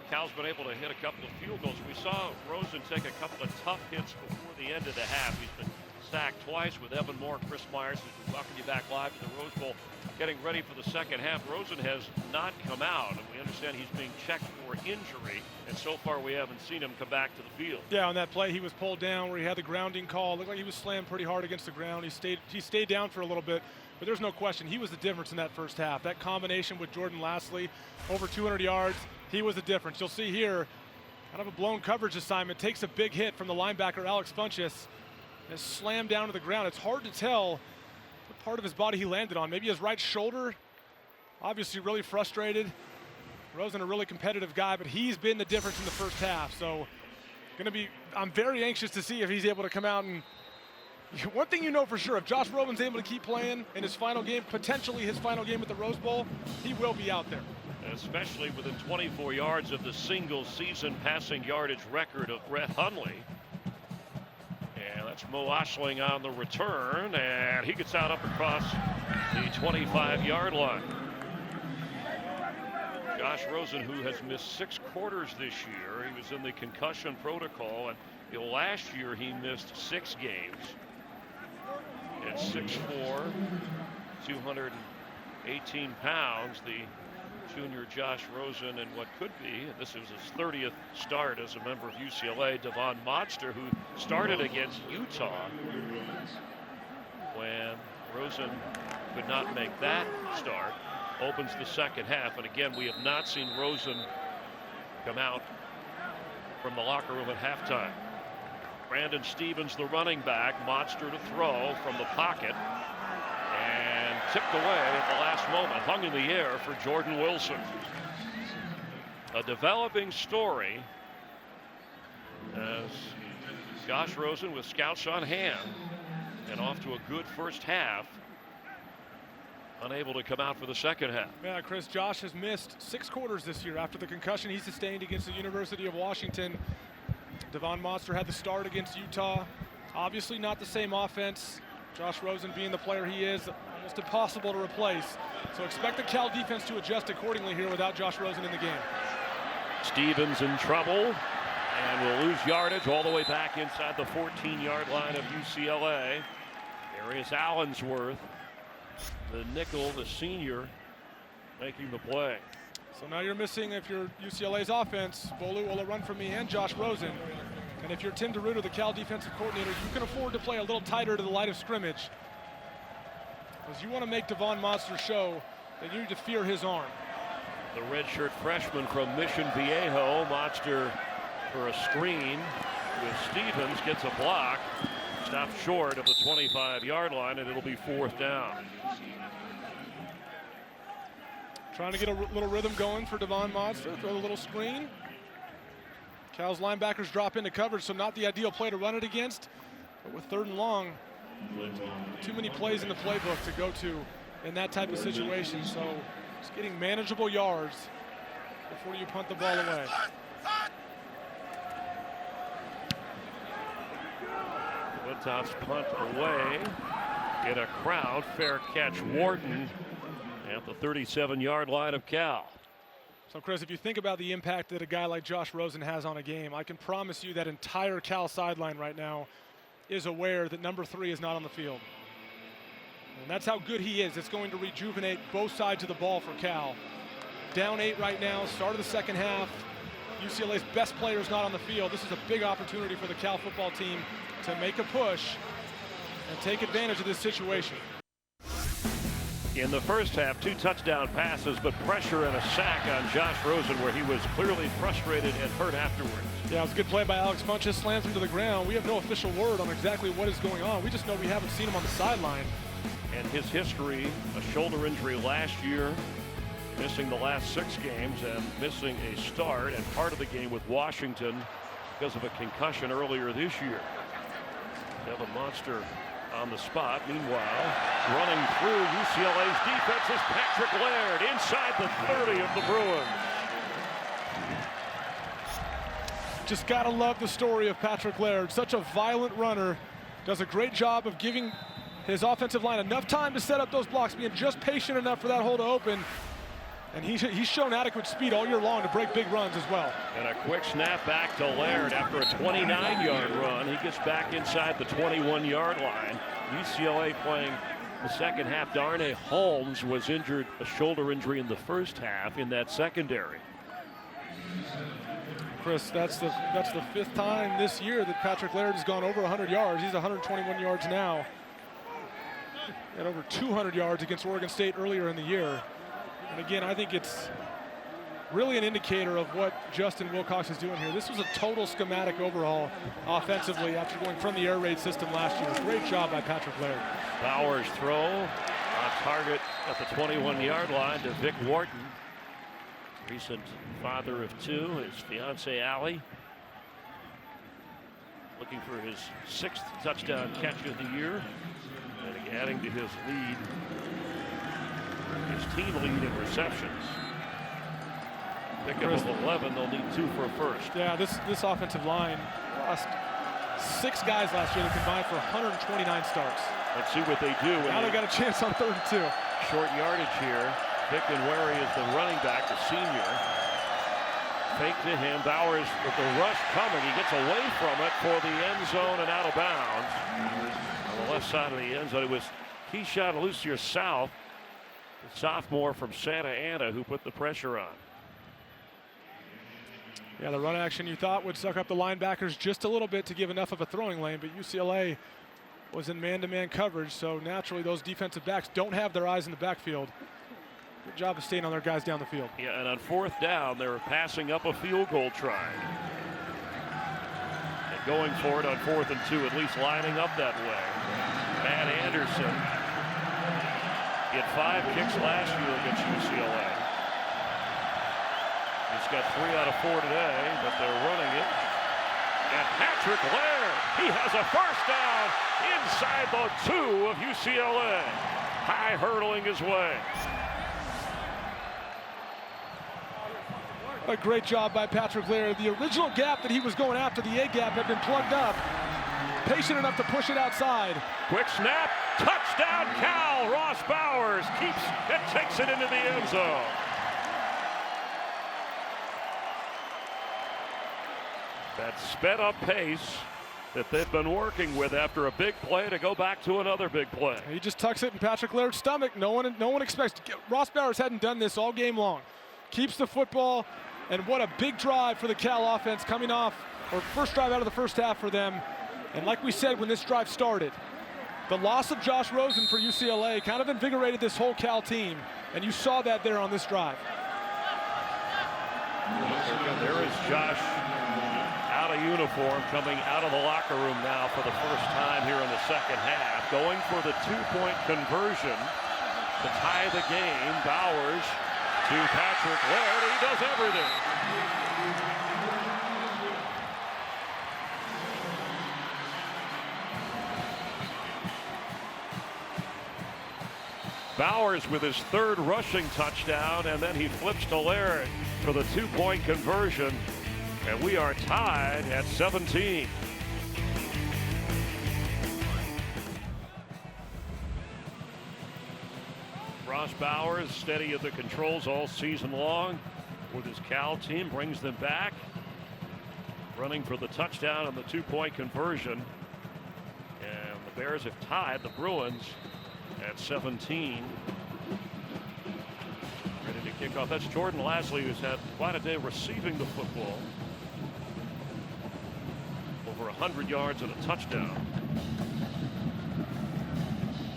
Cal's been able to hit a couple of field goals. We saw Rosen take a couple of tough hits before the end of the half. He's been sacked twice with Evan Moore, Chris Myers, as we welcome you back live to the Rose Bowl, getting ready for the second half. Rosen has not come out, and we understand he's being checked for injury, and so far we haven't seen him come back to the field. Yeah, on that play he was pulled down where he had the grounding call. Looked like he was slammed pretty hard against the ground. He stayed down for a little bit, but there's no question he was the difference in that first half. That combination with Jordan Lasley, over 200 yards, he was the difference. You'll see here, kind of a blown coverage assignment, takes a big hit from the linebacker Alex Funchess, and slammed down to the ground. It's hard to tell what part of his body he landed on. Maybe his right shoulder. Obviously really frustrated. Rosen, a really competitive guy, but he's been the difference in the first half. So I'm very anxious to see if he's able to come out and, one thing you know for sure, if Josh Rosen's able to keep playing in his final game, potentially his final game at the Rose Bowl, he will be out there. Especially within 24 yards of the single season passing yardage record of Brett Hundley. And that's Mo Osling on the return, and he gets out up across the 25-yard line. Josh Rosen, who has missed 6 quarters this year, he was in the concussion protocol, and last year he missed 6 games. At 6'4", 218 pounds, the junior Josh Rosen, and what could be, this was his 30th start as a member of UCLA, Devon Monster, who started against Utah when Rosen could not make that start, opens the second half. And again, we have not seen Rosen come out from the locker room at halftime. Brandon Stevens, the running back, Monster to throw from the pocket, and tipped away at the last moment, hung in the air for Jordan Wilson. A developing story as Josh Rosen with scouts on hand and off to a good first half, unable to come out for the second half. Yeah, Chris, Josh has missed 6 quarters this year after the concussion he sustained against the University of Washington. Devon Monster had the start against Utah. Obviously not the same offense. Josh Rosen being the player he is, almost impossible to replace. So expect the Cal defense to adjust accordingly here without Josh Rosen in the game. Stevens in trouble and will lose yardage all the way back inside the 14-yard line of UCLA. There is Allensworth, the nickel, the senior, making the play. So now you're missing, if you're UCLA's offense, Bolu Olaronfemi and Josh Rosen. And if you're Tim DeRuiter, the Cal defensive coordinator, you can afford to play a little tighter to the line of scrimmage. Because you want to make Devon Monster show that you need to fear his arm. The redshirt freshman from Mission Viejo, Monster for a screen with Stevens, gets a block, stopped short of the 25-yard line, and it'll be 4th down. Trying to get a little rhythm going for Devon Monster. Throw a little screen. Cal's linebackers drop into coverage, so not the ideal play to run it against. But with 3rd and long, too many plays in the playbook to go to in that type of situation. So just getting manageable yards before you punt the ball away. Wilcox punt away in a crowd. Fair catch, Wharton at the 37-yard line of Cal. So, Chris, if you think about the impact that a guy like Josh Rosen has on a game, I can promise you that entire Cal sideline right now is aware that number 3 is not on the field. And that's how good he is. It's going to rejuvenate both sides of the ball for Cal. Down 8 right now, start of the second half. UCLA's best player is not on the field. This is a big opportunity for the Cal football team to make a push and take advantage of this situation. In the first half, 2 touchdown passes, but pressure and a sack on Josh Rosen, where he was clearly frustrated and hurt afterwards. Yeah, it was a good play by Alex Funchess, slams him to the ground. We have no official word on exactly what is going on. We just know we haven't seen him on the sideline. And his history, a shoulder injury last year, missing the last 6 games and missing a start and part of the game with Washington because of a concussion earlier this year. Devon Monster on the spot. Meanwhile, running through UCLA's defense is Patrick Laird inside the 30 of the Bruins. Just gotta love the story of Patrick Laird. Such a violent runner. Does a great job of giving his offensive line enough time to set up those blocks, being just patient enough for that hole to open. And he's shown adequate speed all year long to break big runs as well. And a quick snap back to Laird after a 29-yard run. He gets back inside the 21-yard line. UCLA playing the second half. Darnay Holmes was injured, a shoulder injury in the first half in that secondary. Chris, that's the 5th time this year that Patrick Laird has gone over 100 yards. He's 121 yards now. And over 200 yards against Oregon State earlier in the year. And again, I think it's really an indicator of what Justin Wilcox is doing here. This was a total schematic overhaul offensively after going from the air raid system last year. Great job by Patrick Laird. Bowers throw on target at the 21-yard line to Vic Wharton. Recent father of 2, his fiancee Allie. Looking for his 6th touchdown catch of the year. And adding to his lead. His team lead in receptions. Pickup of 11, they'll need 2 for a first. Yeah, this offensive line lost 6 guys last year that combined for 129 starts. Let's see what they do. Now they got a chance on 3rd and 2. Short yardage here. Victor Wary is the running back, the senior. Fake to him. Bowers with the rush coming. He gets away from it for the end zone and out of bounds. On the left side of the end zone, it was Keyshawn Lucier South, the sophomore from Santa Ana, who put the pressure on. Yeah, the run action you thought would suck up the linebackers just a little bit to give enough of a throwing lane, but UCLA was in man-to-man coverage, so naturally those defensive backs don't have their eyes in the backfield. Good job of staying on their guys down the field. Yeah, and on 4th down, they were passing up a field goal try. And going for it on 4th and 2, at least lining up that way. Matt Anderson. He had 5 kicks last year against UCLA. He's got 3 out of 4 today, but they're running it. And Patrick Laird, he has a first down inside the 2 of UCLA. High hurdling his way. A great job by Patrick Laird. The original gap that he was going after, the A gap, had been plugged up. Patient enough to push it outside. Quick snap, touchdown Cal. Ross Bowers keeps and takes it into the end zone. That sped up pace that they've been working with after a big play to go back to another big play. He just tucks it in Patrick Laird's stomach. No one expects. Ross Bowers hadn't done this all game long. Keeps the football, and what a big drive for the Cal offense coming off, or first drive out of the first half for them. And like we said when this drive started, the loss of Josh Rosen for UCLA kind of invigorated this whole Cal team, and you saw that there on this drive. There is Josh out of uniform, coming out of the locker room now for the first time here in the second half, going for the 2-point conversion to tie the game. Bowers to Patrick Laird. He does everything. Bowers with his third rushing touchdown, and then he flips to Laird for the 2-point conversion, and we are tied at 17. Ross Bowers steady at the controls all season long with his Cal team, brings them back, running for the touchdown and the 2-point conversion, and the Bears have tied the Bruins at 17. Ready to kick off. That's Jordan Lasley, who's had quite a day receiving the football. Over 100 yards and a touchdown.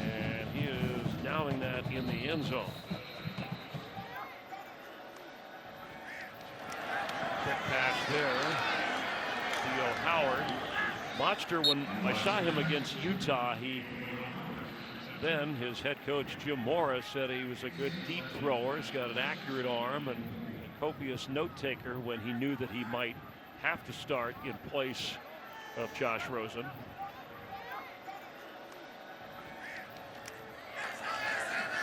And he is downing that in the end zone. Quick pass there. Theo Howard. Monster, when I saw him against Utah, then his head coach Jim Mora said he was a good deep thrower. He's got an accurate arm and a copious note taker when he knew that he might have to start in place of Josh Rosen.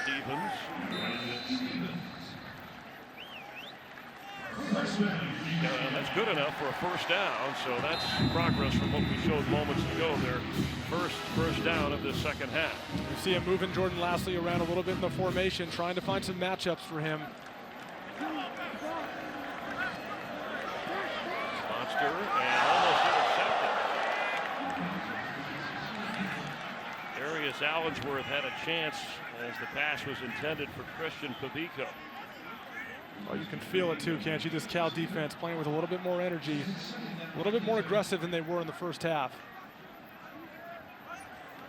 Stevens. That's good enough for a first down, so that's progress from what we showed moments ago. Their first down of the second half. You see him moving Jordan Lasley around a little bit in the formation, trying to find some matchups for him. Monster and almost intercepted. Darius Allensworth had a chance as the pass was intended for Christian Pabico. Oh, you can feel it too, can't you? This Cal defense playing with a little bit more energy, a little bit more aggressive than they were in the first half.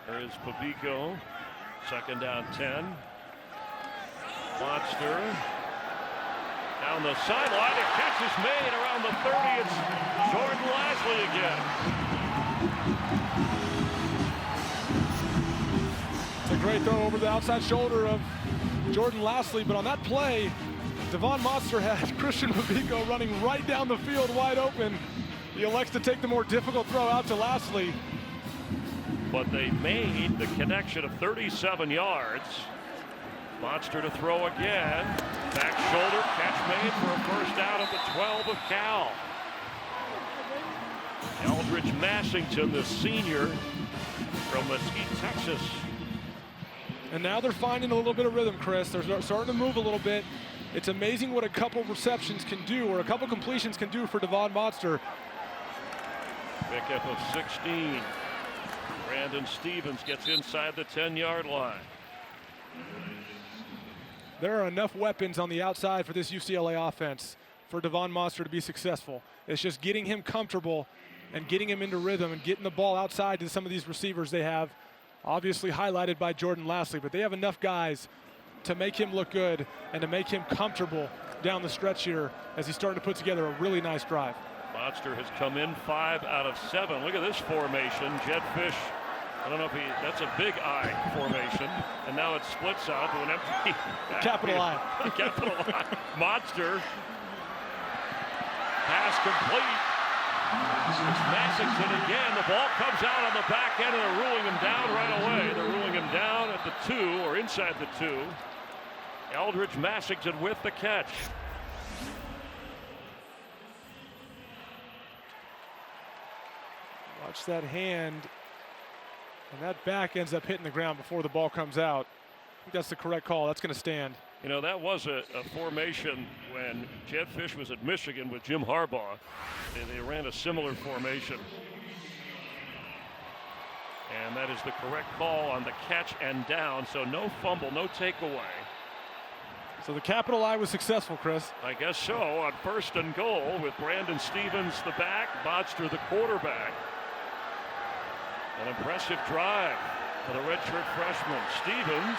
There is Pabico, second down 10. Monster down the sideline. A catch is made around the 30. It's Jordan Lasley again. It's a great throw over the outside shoulder of Jordan Lasley, but on that play, Devon Monster had Christian Pabico running right down the field wide open. He elects to take the more difficult throw out to Lasley. But they made the connection of 37 yards. Monster to throw again. Back shoulder catch made for a first down at the 12 of Cal. Eldridge Massington, the senior from Mesquite, Texas. And now they're finding a little bit of rhythm, Chris. They're starting to move a little bit. It's amazing what a couple receptions can do, or a couple completions can do for Devon Monster. Pickup of 16. Brandon Stevens gets inside the 10-yard line. There are enough weapons on the outside for this UCLA offense for Devon Monster to be successful. It's just getting him comfortable and getting him into rhythm and getting the ball outside to some of these receivers they have, obviously highlighted by Jordan Lasley, but they have enough guys to make him look good and to make him comfortable down the stretch here as he's starting to put together a really nice drive. Monster has come in 5 out of 7. Look at this formation. Jed Fisch, I don't know if that's a big I formation, and now it splits out to an empty capital I. Capital I. Monster. Pass complete. It's Massington again. The ball comes out on the back end, and they're ruling him down right away. They're ruling him down at the 2, or inside the 2. Eldridge Massington with the catch. Watch that hand, and that back ends up hitting the ground before the ball comes out. I think that's the correct call. That's going to stand. You know, that was a formation when Jed Fisch was at Michigan with Jim Harbaugh. They ran a similar formation. And that is the correct call on the catch and down, so no fumble, no takeaway. So the capital I was successful, Chris. I guess so, on first and goal with Brandon Stevens the back, Monster the quarterback. An impressive drive for the redshirt freshman. Stevens,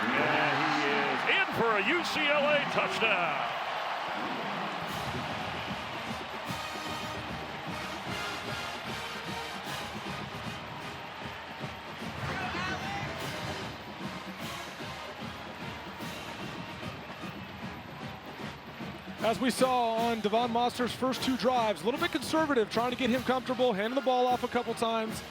and he is in for a UCLA touchdown. As we saw on Devon Monster's first 2 drives, a little bit conservative, trying to get him comfortable, handing the ball off a couple times.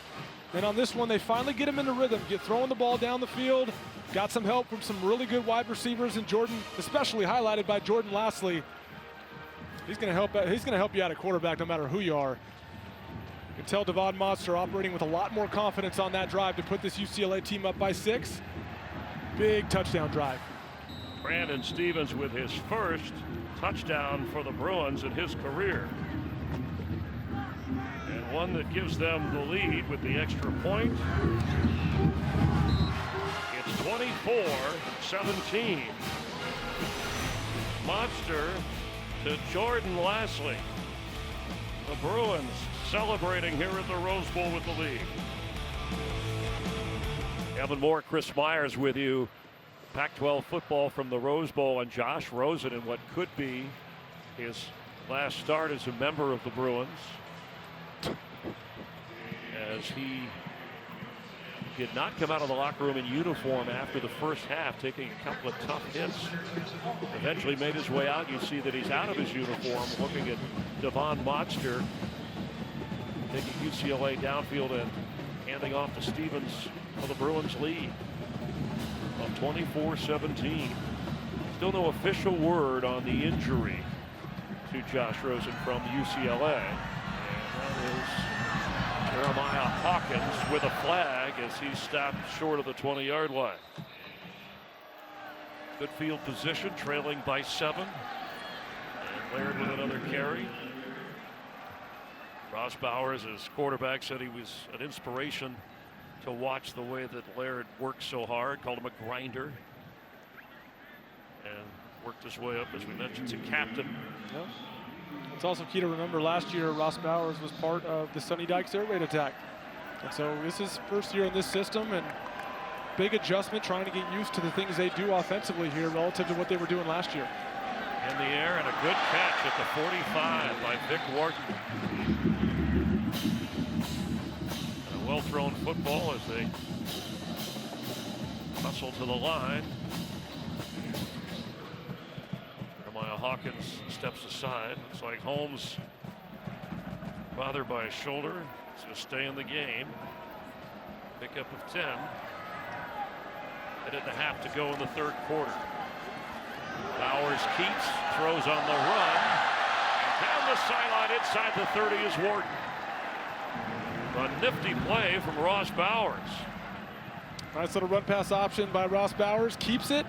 And on this one, they finally get him into rhythm, throwing the ball down the field. Got some help from some really good wide receivers, and Jordan, especially highlighted by Jordan Lastly. He's going to help you out at quarterback no matter who you are. You can tell Devon Monster operating with a lot more confidence on that drive to put this UCLA team up by 6. Big touchdown drive. Brandon Stevens with his first touchdown for the Bruins in his career. And one that gives them the lead with the extra point. It's 24-17. Monster to Jordan Lastly. The Bruins celebrating here at the Rose Bowl with the lead. Evan Moore, Chris Myers with you. Pac-12 football from the Rose Bowl, and Josh Rosen in what could be his last start as a member of the Bruins, as he did not come out of the locker room in uniform after the first half, taking a couple of tough hits. Eventually made his way out. You see that he's out of his uniform, looking at Devon Monster taking UCLA downfield and handing off to Stevens for the Bruins lead of 24-17. Still no official word on the injury to Josh Rosen from UCLA. And that is Jeremiah Hawkins with a flag as he stopped short of the 20-yard line. Good field position, trailing by 7. And Laird with another carry. Ross Bowers, as quarterback, said he was an inspiration to watch the way that Laird worked so hard, called him a grinder, and worked his way up, as we mentioned, to captain. Yep. It's also key to remember last year Ross Bowers was part of the Sonny Dykes air raid attack. And so this is first year in this system, and big adjustment, trying to get used to the things they do offensively here relative to what they were doing last year. In the air, and a good catch at the 45 by Vic Wharton. Well-thrown football as they hustle to the line. Jeremiah Hawkins steps aside. Looks like Holmes bothered by his shoulder. He's going to stay in the game. Pickup of 10. Minute and a half to go in the third quarter. Bowers keeps, throws on the run. Down the sideline inside the 30 is Wharton. A nifty play from Ross Bowers. Nice little run pass option by Ross Bowers. Keeps it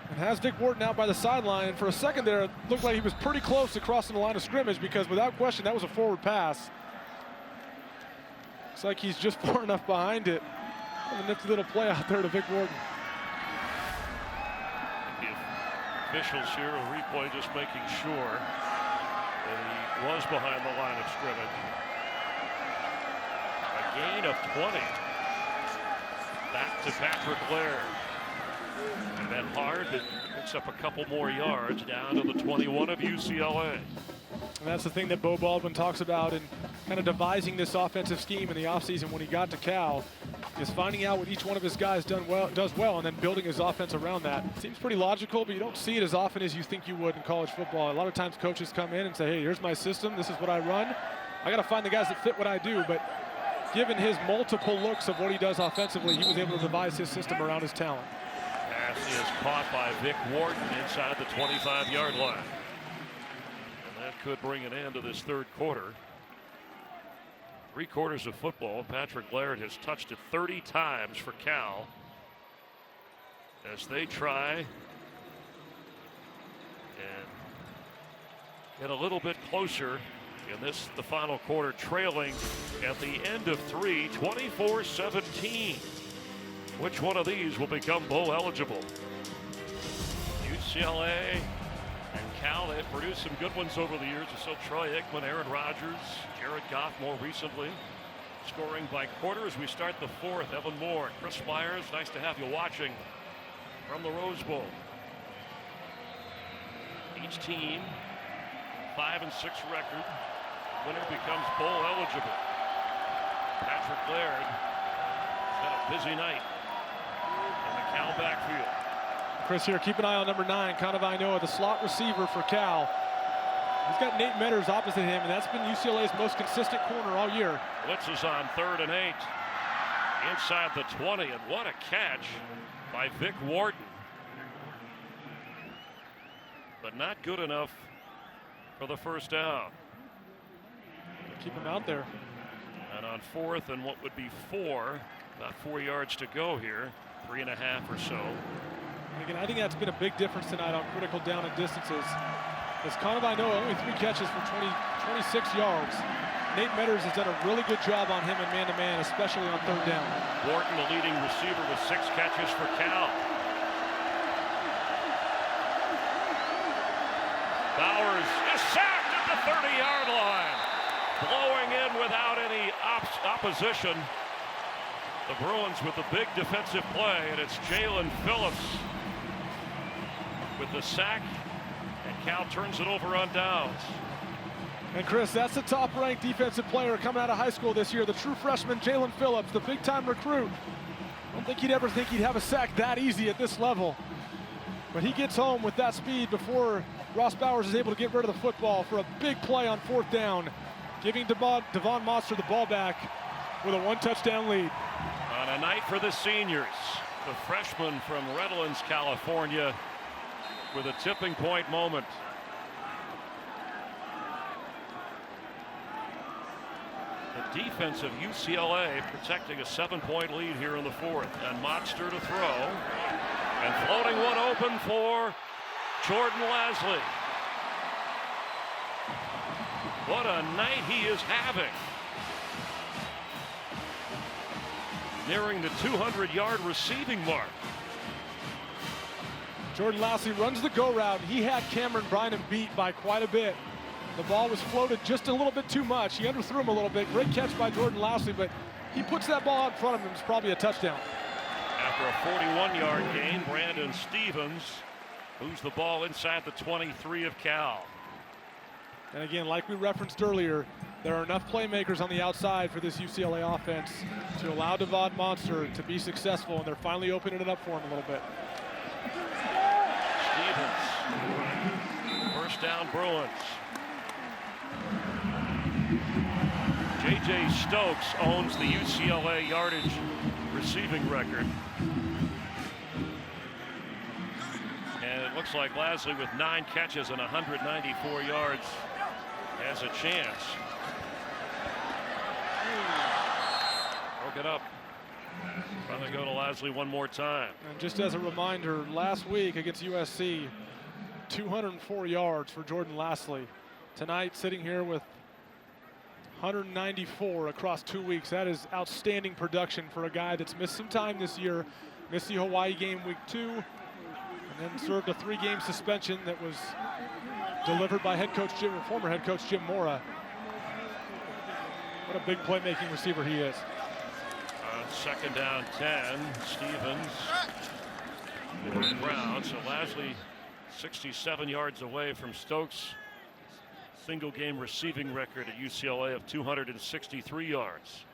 and has Vic Wharton out by the sideline. And for a second there, it looked like he was pretty close to crossing the line of scrimmage, because without question, that was a forward pass. Looks like he's just far enough behind it. A nifty little play out there to Vic Wharton. The officials here, a replay just making sure that he was behind the line of scrimmage. Gain of 20. Back to Patrick Laird. And then hard, that picks up a couple more yards down to the 21 of UCLA. And that's the thing that Bo Baldwin talks about in kind of devising this offensive scheme in the offseason when he got to Cal, is finding out what each one of his guys does well and then building his offense around that. Seems pretty logical, but you don't see it as often as you think you would in college football. A lot of times coaches come in and say, hey, here's my system. This is what I run. I got to find the guys that fit what I do. But given his multiple looks of what he does offensively, he was able to devise his system around his talent. Pass is caught by Vic Wharton inside the 25-yard line. And that could bring an end to this third quarter. 3 quarters of football. Patrick Laird has touched it 30 times for Cal as they try and get a little bit closer in this, the final quarter, trailing at the end of 3, 24-17. Which one of these will become bowl eligible? UCLA and Cal, they've produced some good ones over the years. So Troy Aikman, Aaron Rodgers, Jared Goff more recently. Scoring by quarter as we start the fourth. Evan Moore, Chris Myers, nice to have you watching from the Rose Bowl. Each team 5-6 record. Winner becomes bowl eligible. Patrick Laird has had a busy night in the Cal backfield. Chris here, keep an eye on number 9, Canavainoa, the slot receiver for Cal. He's got Nate Metters opposite him, and that's been UCLA's most consistent corner all year. Blitz is on 3rd and 8. Inside the 20, and what a catch by Vic Wharton. But not good enough for the first down. Keep him out there. And on 4th and what would be 4, about 4 yards to go here, 3.5 or so. Again, I think that's been a big difference tonight on critical down and distances. As Canavainoa, only 3 catches for 26 yards. Nate Metters has done a really good job on him in man-to-man, especially on 3rd down. Wharton, the leading receiver, with 6 catches for Cal. Bowers is sacked at the 30-yard line. Blowing in without any opposition. The Bruins with the big defensive play, and it's Jalen Phillips with the sack, and Cal turns it over on downs. And Chris, that's the top-ranked defensive player coming out of high school this year, the true freshman Jalen Phillips, the big-time recruit. I don't think he'd ever think he'd have a sack that easy at this level. But he gets home with that speed before Ross Bowers is able to get rid of the football for a big play on 4th down, giving Devon Monster the ball back with a 1-touchdown lead. On a night for the seniors, the freshman from Redlands, California, with a tipping point moment. The defense of UCLA protecting a 7-point lead here in the 4th, and Monster to throw, and floating one open for Jordan Lasley. What a night he is having. Nearing the 200-yard receiving mark. Jordan Lasley runs the go route. He had Cameron Bynum beat by quite a bit. The ball was floated just a little bit too much. He underthrew him a little bit. Great catch by Jordan Lasley, but he puts that ball out in front of him. It's probably a touchdown. After a 41-yard gain, Brandon Stevens moves the ball inside the 23 of Cal. And again, like we referenced earlier, there are enough playmakers on the outside for this UCLA offense to allow Devon Monster to be successful, and they're finally opening it up for him a little bit. Stevens, first down Bruins. J.J. Stokes owns the UCLA yardage receiving record. And it looks like Lasley with 9 catches and 194 yards has a chance. Broke it up. Trying to go to Lasley one more time. And just as a reminder, last week against USC, 204 yards for Jordan Lasley. Tonight, sitting here with 194 across 2 weeks. That is outstanding production for a guy that's missed some time this year. Missed the Hawaii game week 2, and then served a 3-game suspension that was delivered by former head coach Jim Mora. What a big playmaking receiver he is. Second down 10, Stevens to the ground. So Lasley 67 yards away from Stokes' single game receiving record at UCLA of 263 yards.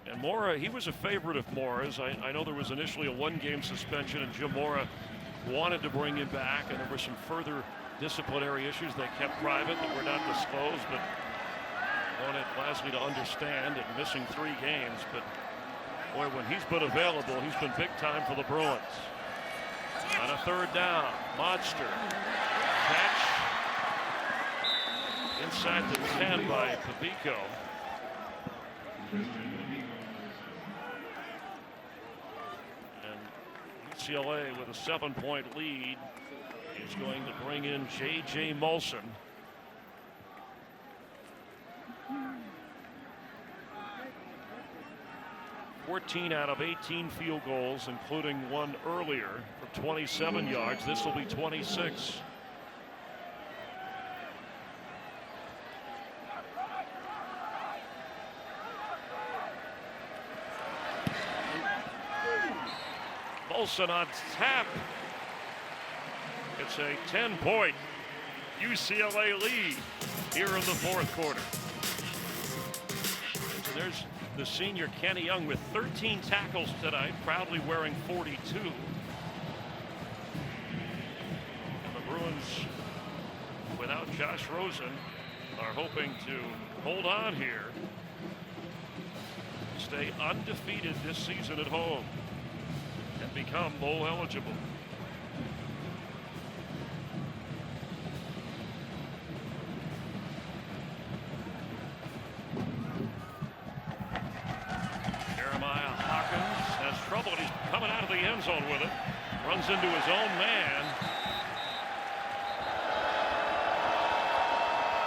And Mora, he was a favorite of Mora's. I know there was initially a 1-game suspension, and Jim Mora wanted to bring him back, and there were some further disciplinary issues they kept private that were not disclosed, but wanted Lasley to understand it, missing 3 games. But boy, when he's been available, he's been big time for the Bruins. On a 3rd down, Monster catch inside the 10 by Pavico. And UCLA with a 7-point lead is going to bring in J.J. Molson. $14 out of 18 field goals, including one earlier for 27 yards. This will be 26. Molson on tap. It's a 10-point UCLA lead here in the 4th quarter. So there's the senior Kenny Young with 13 tackles tonight, proudly wearing 42. Bruins, without Josh Rosen, are hoping to hold on here, stay undefeated this season at home, and become bowl eligible. Trouble, and he's coming out of the end zone with it. Runs into his own man.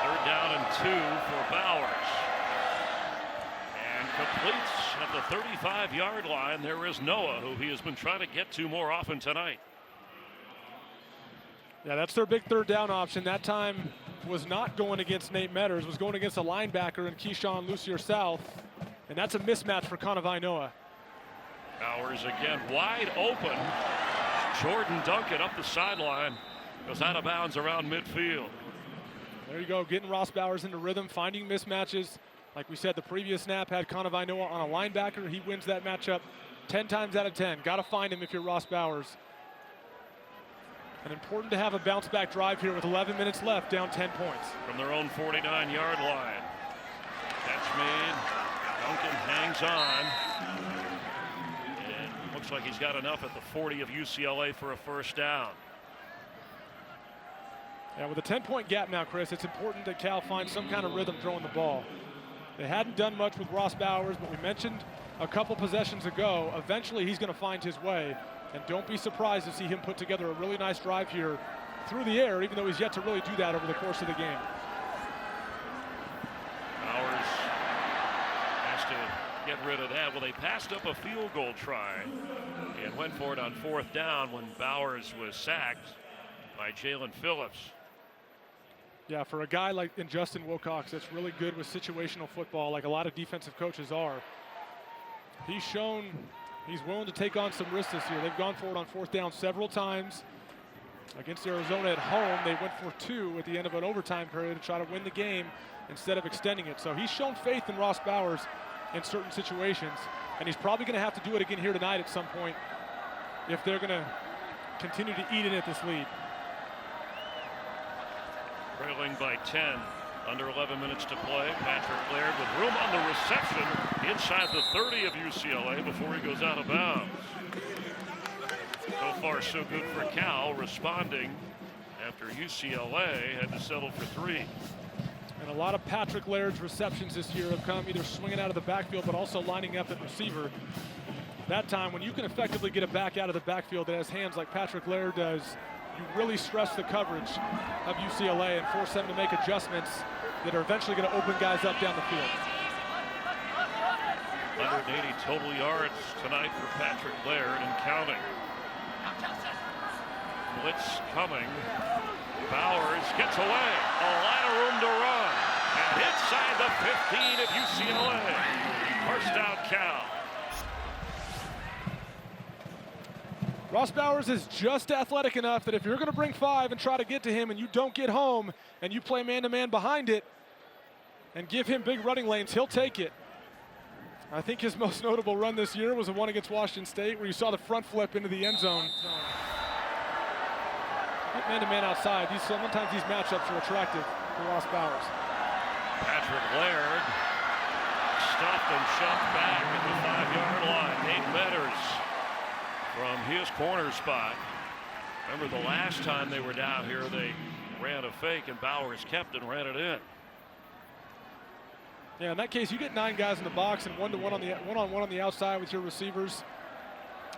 3rd down and 2 for Bowers. And completes at the 35-yard line. There is Noah, who he has been trying to get to more often tonight. Yeah, that's their big 3rd down option. That time was not going against Nate Metters, was going against a linebacker in Keyshawn Lucier South. And that's a mismatch for Conavai Noah. Bowers again wide open. Jordan Duncan up the sideline. Goes out of bounds around midfield. There you go, getting Ross Bowers into rhythm, finding mismatches. Like we said, the previous snap had Conavai Noah on a linebacker. He wins that matchup 10 times out of 10. Got to find him if you're Ross Bowers. And important to have a bounce back drive here with 11 minutes left, down 10 points. From their own 49-yard line. Catch made. Duncan hangs on. Looks like he's got enough at the 40 of UCLA for a 1st down. Yeah, with a 10-point gap now, Chris, it's important that Cal finds some kind of rhythm throwing the ball. They hadn't done much with Ross Bowers, but we mentioned a couple possessions ago, eventually he's going to find his way. And don't be surprised to see him put together a really nice drive here through the air, even though he's yet to really do that over the course of the game. Bowers has to get rid of that. Well, they passed up a field goal try and went for it on 4th down when Bowers was sacked by Jalen Phillips. Yeah, for a guy like Justin Wilcox that's really good with situational football, like a lot of defensive coaches are, he's shown he's willing to take on some risks this year. They've gone for it on 4th down several times. Against Arizona at home, they went for 2 at the end of an overtime period to try to win the game instead of extending it. So he's shown faith in Ross Bowers in certain situations, and he's probably going to have to do it again here tonight at some point if they're going to continue to eat into this lead. Trailing by 10, under 11 minutes to play. Patrick Laird with room on the reception inside the 30 of UCLA before he goes out of bounds. So far, so good for Cal, responding after UCLA had to settle for 3. And a lot of Patrick Laird's receptions this year have come either swinging out of the backfield but also lining up at receiver. That time, when you can effectively get a back out of the backfield that has hands like Patrick Laird does, you really stress the coverage of UCLA and force them to make adjustments that are eventually going to open guys up down the field. 180 total yards tonight for Patrick Laird and counting. Blitz coming. Bowers gets away. A lot of room to run. And inside the 15 of UCLA. First down, Cal. Ross Bowers is just athletic enough that if you're going to bring 5 and try to get to him and you don't get home and you play man-to-man behind it and give him big running lanes, he'll take it. I think his most notable run this year was the one against Washington State where you saw the front flip into the end zone. Man-to-man outside. Sometimes these matchups are attractive for Ross Bowers. Patrick Laird stopped and shoved back at the 5-yard line. Nate Metters from his corner spot. Remember the last time they were down here, they ran a fake and Bowers kept and ran it in. Yeah, in that case, you get 9 guys in the box and one-on-one on the outside with your receivers.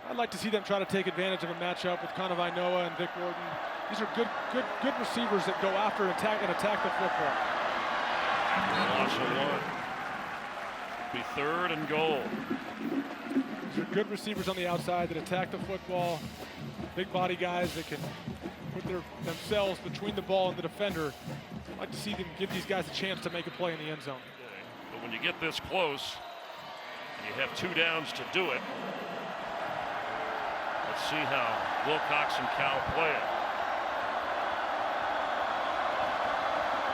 I'd like to see them try to take advantage of a matchup with Conavai Noah and Vic Wharton. These are good receivers that go after and attack the football. Loss of 1. Be 3rd and goal. These are good receivers on the outside that attack the football. Big body guys that can put themselves between the ball and the defender. I'd like to see them give these guys a chance to make a play in the end zone. But when you get this close, and you have 2 downs to do it, let's see how Wilcox and Cal play it.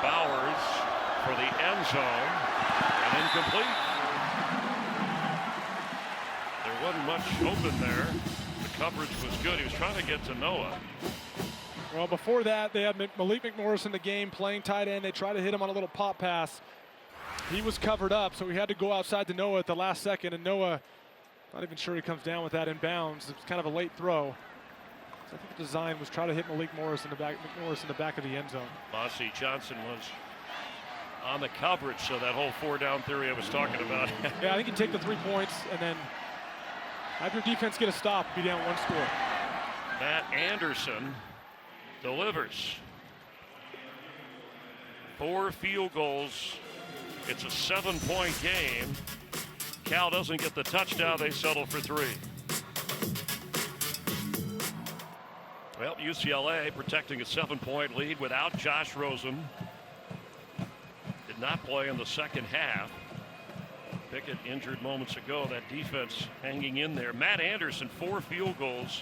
Bowers for the end zone and incomplete. There wasn't much open there. The coverage was good. He was trying to get to Noah. Well, before that, they had Malik McMorris in the game playing tight end. They tried to hit him on a little pop pass. He was covered up, so he had to go outside to Noah at the last second, and Noah, not even sure he comes down with that in bounds. It's kind of a late throw. So I think the design was try to hit Malik McMorris in the back of the end zone. Mossy Johnson was on the coverage, so that whole 4-down theory I was talking about. Yeah, I think you take the 3 points and then have your defense get a stop, be down 1 score. Matt Anderson delivers. 4 field goals. It's a 7-point game. Cal doesn't get the touchdown. They settle for 3. Well, UCLA protecting a 7-point lead without Josh Rosen. Did not play in the second half. Pickett injured moments ago. That defense hanging in there. Matt Anderson, 4 field goals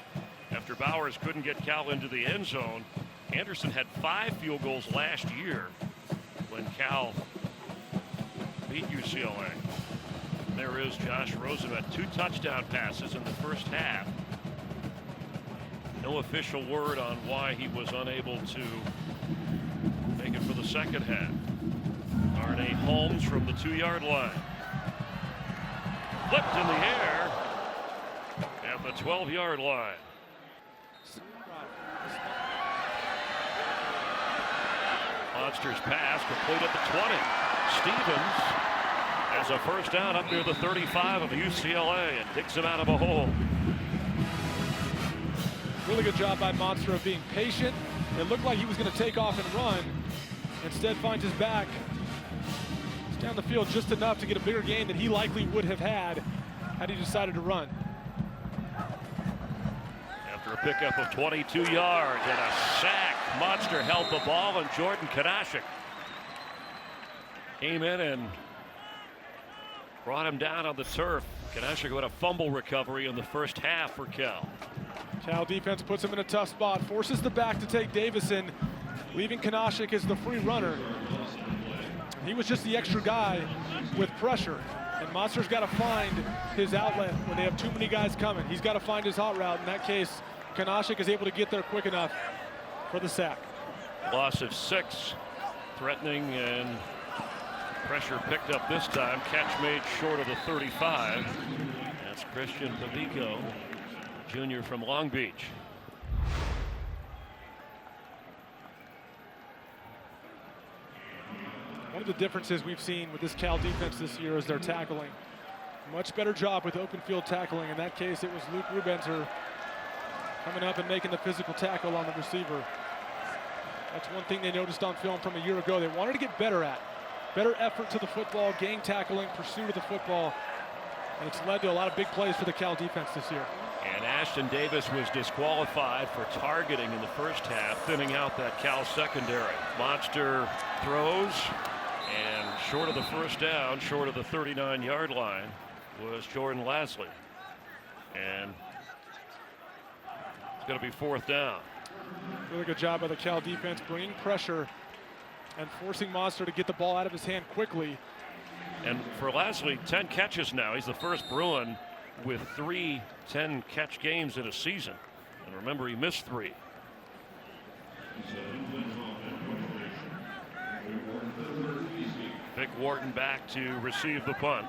after Bowers couldn't get Cal into the end zone. Anderson had 5 field goals last year when Cal beat UCLA. There is Josh Rosen, had 2 touchdown passes in the first half. No official word on why he was unable to make it for the second half. Arne Holmes from the 2-yard line. Flipped in the air at the 12-yard line. Monsters pass complete at the 20. Stevens has a first down up near the 35 of UCLA and digs him out of a hole. Really good job by Monster of being patient. It looked like he was going to take off and run. Instead finds his back. He's down the field just enough to get a bigger gain than he likely would have had he decided to run. After a pickup of 22 yards and a sack, Monster held the ball, and Jordan Kanashik came in and brought him down on the turf. Kanashik with a fumble recovery in the first half for Cal. Cal defense puts him in a tough spot, forces the back to take Davison, leaving Kanashik as the free runner. He was just the extra guy with pressure, and Monster's got to find his outlet when they have too many guys coming. He's got to find his hot route. In that case, Kanashik is able to get there quick enough for the sack. Loss of 6, threatening, and pressure picked up this time. Catch made short of the 35. That's Christian Pavico, junior from Long Beach. One of the differences we've seen with this Cal defense this year is their tackling. Much better job with open field tackling. In that case, it was Luke Rubenzer coming up and making the physical tackle on the receiver. That's one thing they noticed on film from a year ago. They wanted to get better at. Better effort to the football, gang tackling, pursuit of the football. And it's led to a lot of big plays for the Cal defense this year. And Ashton Davis was disqualified for targeting in the first half, thinning out that Cal secondary. Monster throws, and short of the first down, short of the 39-yard line, was Jordan Lasley. And it's going to be 4th down. Really good job by the Cal defense, bringing pressure and forcing Monster to get the ball out of his hand quickly. And for Lasley, 10 catches now. He's the first Bruin with 3 10-catch games in a season. And remember, he missed 3. Vic Wharton back to receive the punt.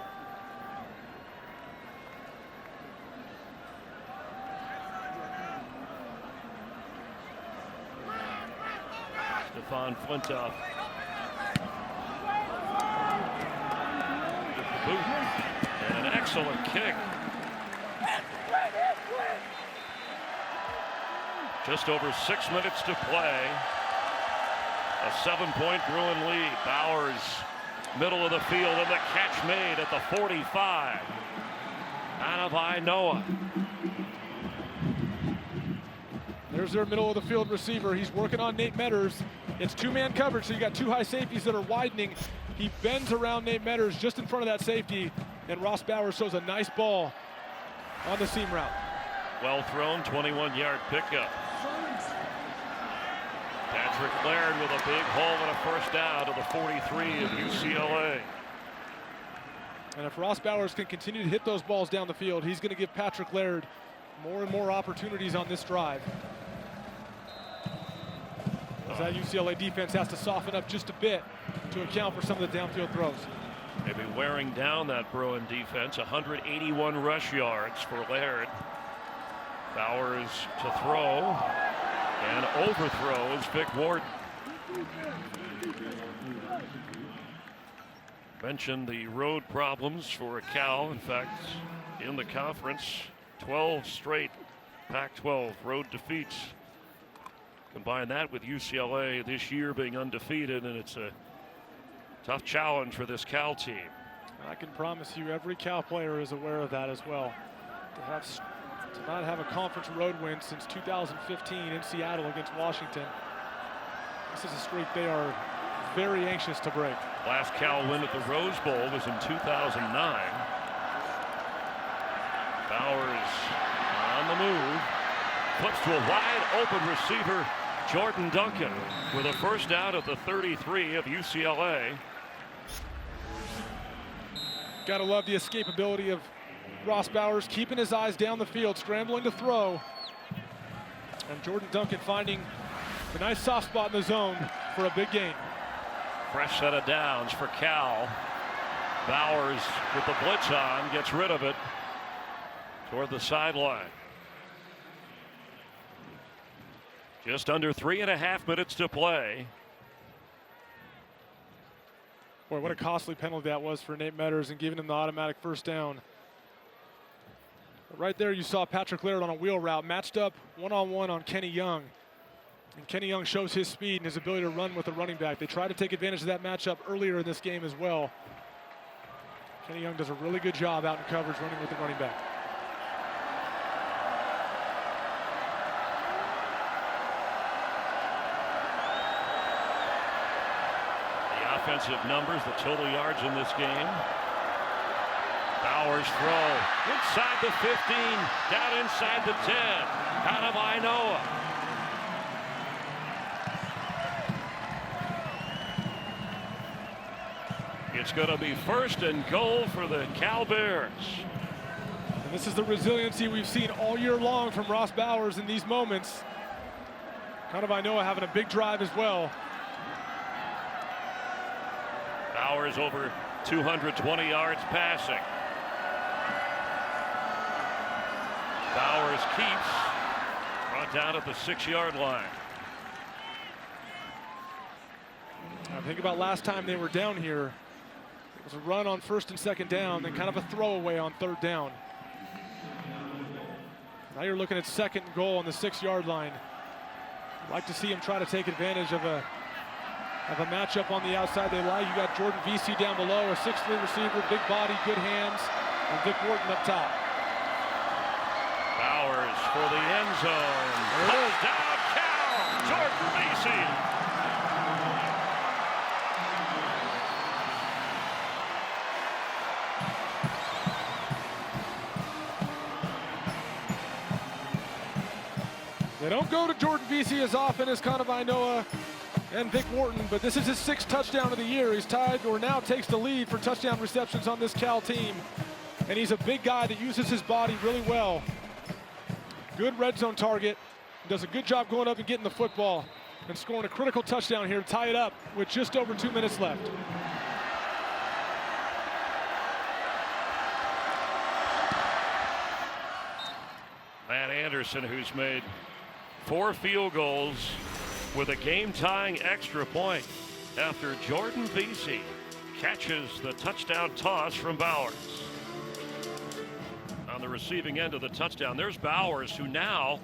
Stephon Flintoff. With the boot. And an excellent kick. Just over 6 minutes to play. A 7-point Bruin lead. Bowers, middle of the field, and the catch made at the 45. Out of Inoa. There's their middle of the field receiver. He's working on Nate Metters. It's 2-man coverage, so you got 2 high safeties that are widening. He bends around Nate Metters just in front of that safety, and Ross Bowers throws a nice ball on the seam route. Well thrown, 21-yard pickup. Patrick Laird with a big hole and a first down to the 43 of UCLA. And if Ross Bowers can continue to hit those balls down the field, he's going to give Patrick Laird more and more opportunities on this drive. As that UCLA defense has to soften up just a bit to account for some of the downfield throws. Maybe wearing down that Bruin defense. 181 rush yards for Laird. Bowers to throw and overthrows Vic Wharton. Mentioned the road problems for Cal. In fact, in the conference, 12 straight Pac-12 road defeats. Combine that with UCLA this year being undefeated, and it's a tough challenge for this Cal team. I can promise you every Cal player is aware of that as well. To not have a conference road win since 2015 in Seattle against Washington. This is a streak they are very anxious to break. Last Cal win at the Rose Bowl was in 2009. Bowers on the move. Flips to a wide open receiver, Jordan Duncan, with a first down at the 33 of UCLA. Gotta love the escapability of Ross Bowers, keeping his eyes down the field, scrambling to throw. And Jordan Duncan finding a nice soft spot in the zone for a big gain. Fresh set of downs for Cal. Bowers with the blitz on, gets rid of it toward the sideline. Just under 3.5 minutes to play. Boy, what a costly penalty that was for Nate Metters and giving him the automatic first down. But right there you saw Patrick Laird on a wheel route, matched up one-on-one on Kenny Young. And Kenny Young shows his speed and his ability to run with the running back. They tried to take advantage of that matchup earlier in this game as well. Kenny Young does a really good job out in coverage running with the running back. Offensive numbers, the total yards in this game. Bowers throw inside the 15, down inside the 10, out of Inoa. It's going to be first and goal for the Cal Bears. And this is the resiliency we've seen all year long from Ross Bowers in these moments. Kind of Inoa having a big drive as well. Bowers over 220 yards passing. Bowers keeps, brought down at the 6-yard line. Now think about last time they were down here. It was a run on first and second down, then kind of a throwaway on third down. Now you're looking at second and goal on the 6-yard line. I'd like to see him try to take advantage of a matchup on the outside they like. You got Jordan Vesey down below, a 6'3" receiver, big body, good hands, and Vic Wharton up top. Bowers for the end zone. Touchdown, Cal! Jordan Vesey. They don't go to Jordan Vesey as often as kind of Inoa and Vic Wharton, but this is his 6th touchdown of the year. He's tied or now takes the lead for touchdown receptions on this Cal team. And he's a big guy that uses his body really well. Good red zone target. Does a good job going up and getting the football and scoring a critical touchdown here to tie it up with just over 2 minutes left. Matt Anderson, who's made 4 field goals with a game-tying extra point after Jordan Vesey catches the touchdown toss from Bowers. On the receiving end of the touchdown, there's Bowers, who now,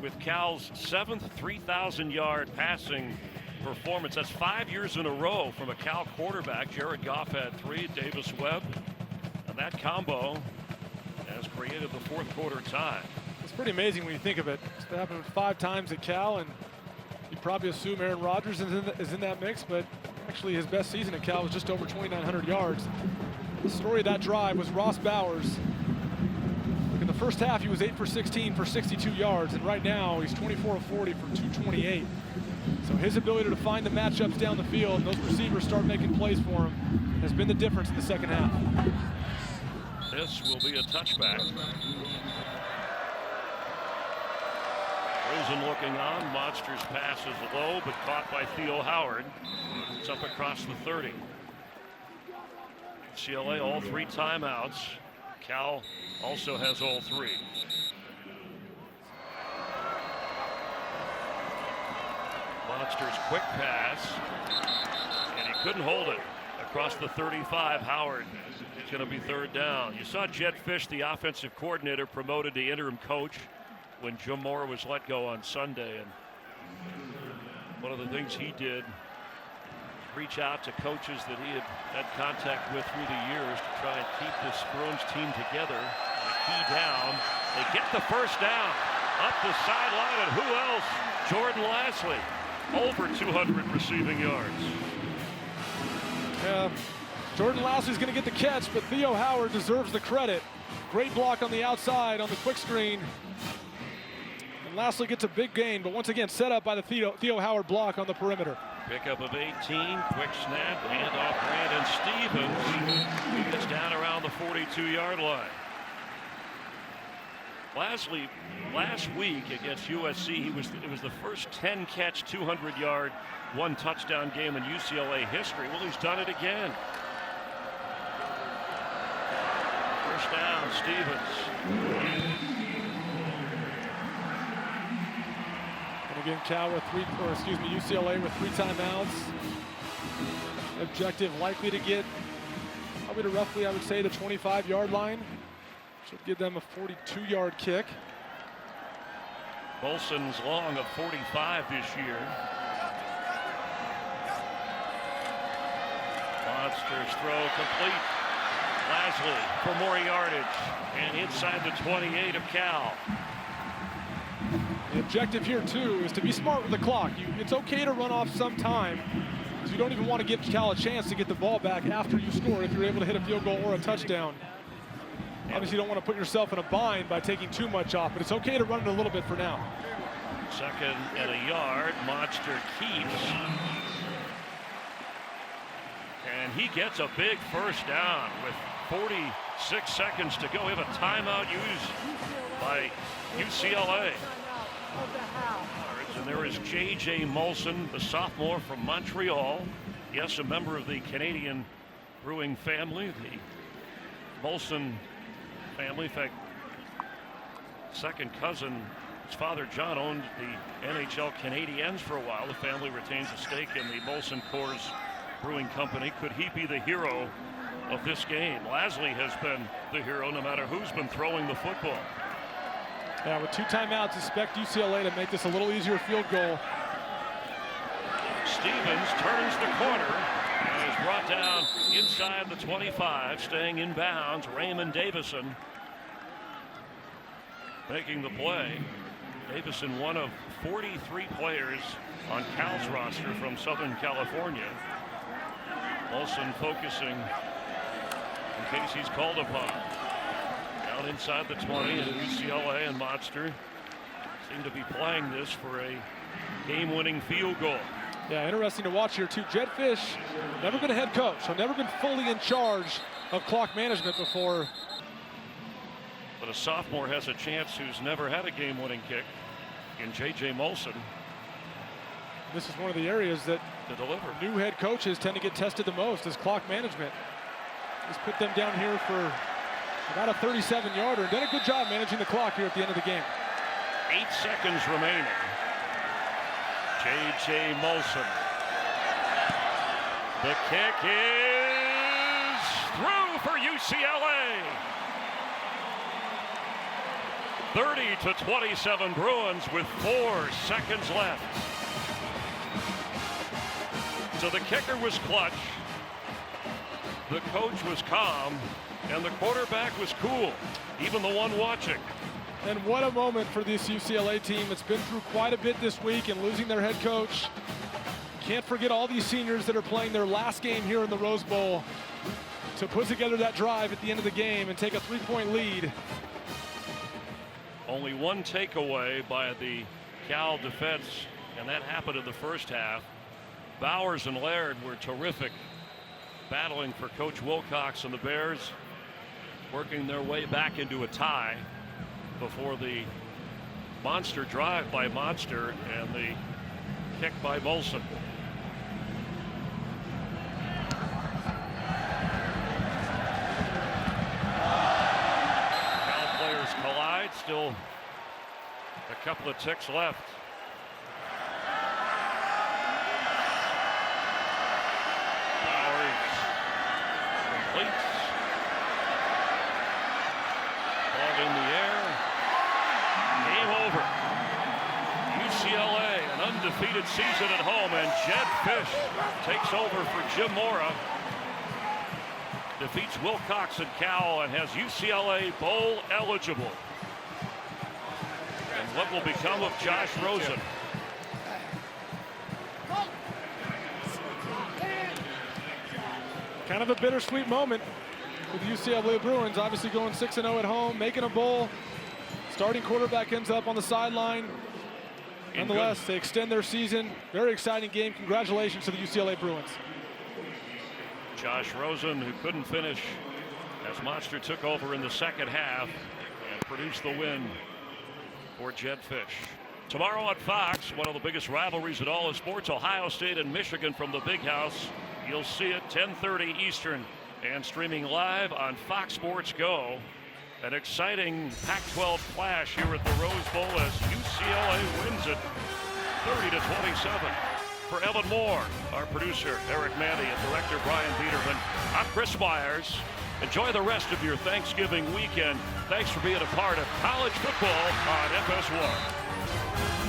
with Cal's 7th 3,000-yard passing performance, that's 5 years in a row from a Cal quarterback. Jared Goff had 3, Davis Webb, and that combo has created the 4th quarter tie. It's pretty amazing when you think of it. It's happened 5 times at Cal, and you probably assume Aaron Rodgers is in that mix, but actually his best season at Cal was just over 2,900 yards. The story of that drive was Ross Bowers. In the first half, he was 8 for 16 for 62 yards, and right now he's 24 of 40 for 228. So his ability to find the matchups down the field and those receivers start making plays for him has been the difference in the second half. This will be a touchback. Rosen looking on. Monsters pass is low, but caught by Theo Howard. It's up across the 30. UCLA all 3 timeouts. Cal also has all 3. Monsters quick pass, and he couldn't hold it. Across the 35, Howard. It's going to be 3rd down. You saw Jed Fisch, the offensive coordinator, promoted to interim coach when Jim Mora was let go on Sunday. And one of the things he did, reach out to coaches that he had contact with through the years to try and keep this Bruins team together. And a key down. They get the 1st down. Up the sideline, and who else? Jordan Lasley. Over 200 receiving yards. Yeah, Jordan Lasley's going to get the catch, but Theo Howard deserves the credit. Great block on the outside on the quick screen. And Lasley gets a big gain, but once again set up by the Theo Howard block on the perimeter. Pickup of 18, quick snap, handoff Brandon Stevens. He gets down around the 42-yard line. Lasley, last week against USC, it was the first 10-catch, 200-yard, 1-touchdown game in UCLA history. Well, he's done it again. 1st down, Stevens. And again, UCLA with 3 timeouts. Objective likely to get probably to roughly, I would say, the 25-yard line. Should give them a 42-yard kick. Bolson's long of 45 this year. Monsters throw complete. Lasley for more yardage and inside the 28 of Cal. The objective here too is to be smart with the clock. It's okay to run off some time, because you don't even want to give Cal a chance to get the ball back after you score if you're able to hit a field goal or a touchdown. Obviously, you don't want to put yourself in a bind by taking too much off, but it's okay to run it a little bit for now. 2nd and a yard. Monster keeps. And he gets a big 1st down with 46 seconds to go. We have a timeout used by UCLA. And there is J.J. Molson, the sophomore from Montreal. Yes, a member of the Canadian brewing family. The Molson family, in fact, second cousin, his father John owned the NHL Canadiens for a while. The family retains a stake in the Molson Coors Brewing Company. Could he be the hero of this game? Lasley has been the hero no matter who's been throwing the football. Yeah, with 2 timeouts, expect UCLA to make this a little easier field goal. Stevens turns the corner and is brought down inside the 25, staying in bounds. Raymond Davison making the play. Davison, one of 43 players on Cal's roster from Southern California. Molson focusing in case he's called upon. Down inside the 20, and UCLA and Monster seem to be playing this for a game-winning field goal. Yeah, interesting to watch here too. Jed Fisch, never been a head coach, so never been fully in charge of clock management before. But a sophomore has a chance who's never had a game-winning kick in J.J. Molson. This is one of the areas that to deliver. New head coaches tend to get tested the most, is clock management. Just put them down here for about a 37-yarder and done a good job managing the clock here at the end of the game. 8 seconds remaining. J.J. Molson. The kick is through for UCLA. 30-27 Bruins with 4 seconds left. So the kicker was clutch. The coach was calm. And the quarterback was cool, even the one watching. And what a moment for this UCLA team. It's been through quite a bit this week and losing their head coach. Can't forget all these seniors that are playing their last game here in the Rose Bowl to put together that drive at the end of the game and take a 3-point lead. Only one takeaway by the Cal defense, and that happened in the first half. Bowers and Laird were terrific, battling for Coach Wilcox and the Bears, working their way back into a tie before the monster drive by Monster and the kick by Molson. Cal players collide. Still a couple of ticks left. Bowers completes. Ball in the air. Game over. UCLA, an undefeated season at home, and Jed Fisch takes over for Jim Mora. Defeats Wilcox and Cal and has UCLA bowl eligible. And what will become of Josh Rosen? Kind of a bittersweet moment with the UCLA Bruins, obviously going 6-0 at home, making a bowl. Starting quarterback ends up on the sideline. Nonetheless, they extend their season. Very exciting game. Congratulations to the UCLA Bruins. Josh Rosen, who couldn't finish as Monster took over in the second half and produced the win for Jed Fisch. Tomorrow on Fox, one of the biggest rivalries in all of sports, Ohio State and Michigan from the Big House. You'll see it 10:30 Eastern and streaming live on Fox Sports Go. An exciting Pac-12 clash here at the Rose Bowl as UCLA wins it 30-27. For Evan Moore, our producer Eric Mandy, and director Brian Biederman, I'm Chris Myers. Enjoy the rest of your Thanksgiving weekend. Thanks for being a part of college football on FS1.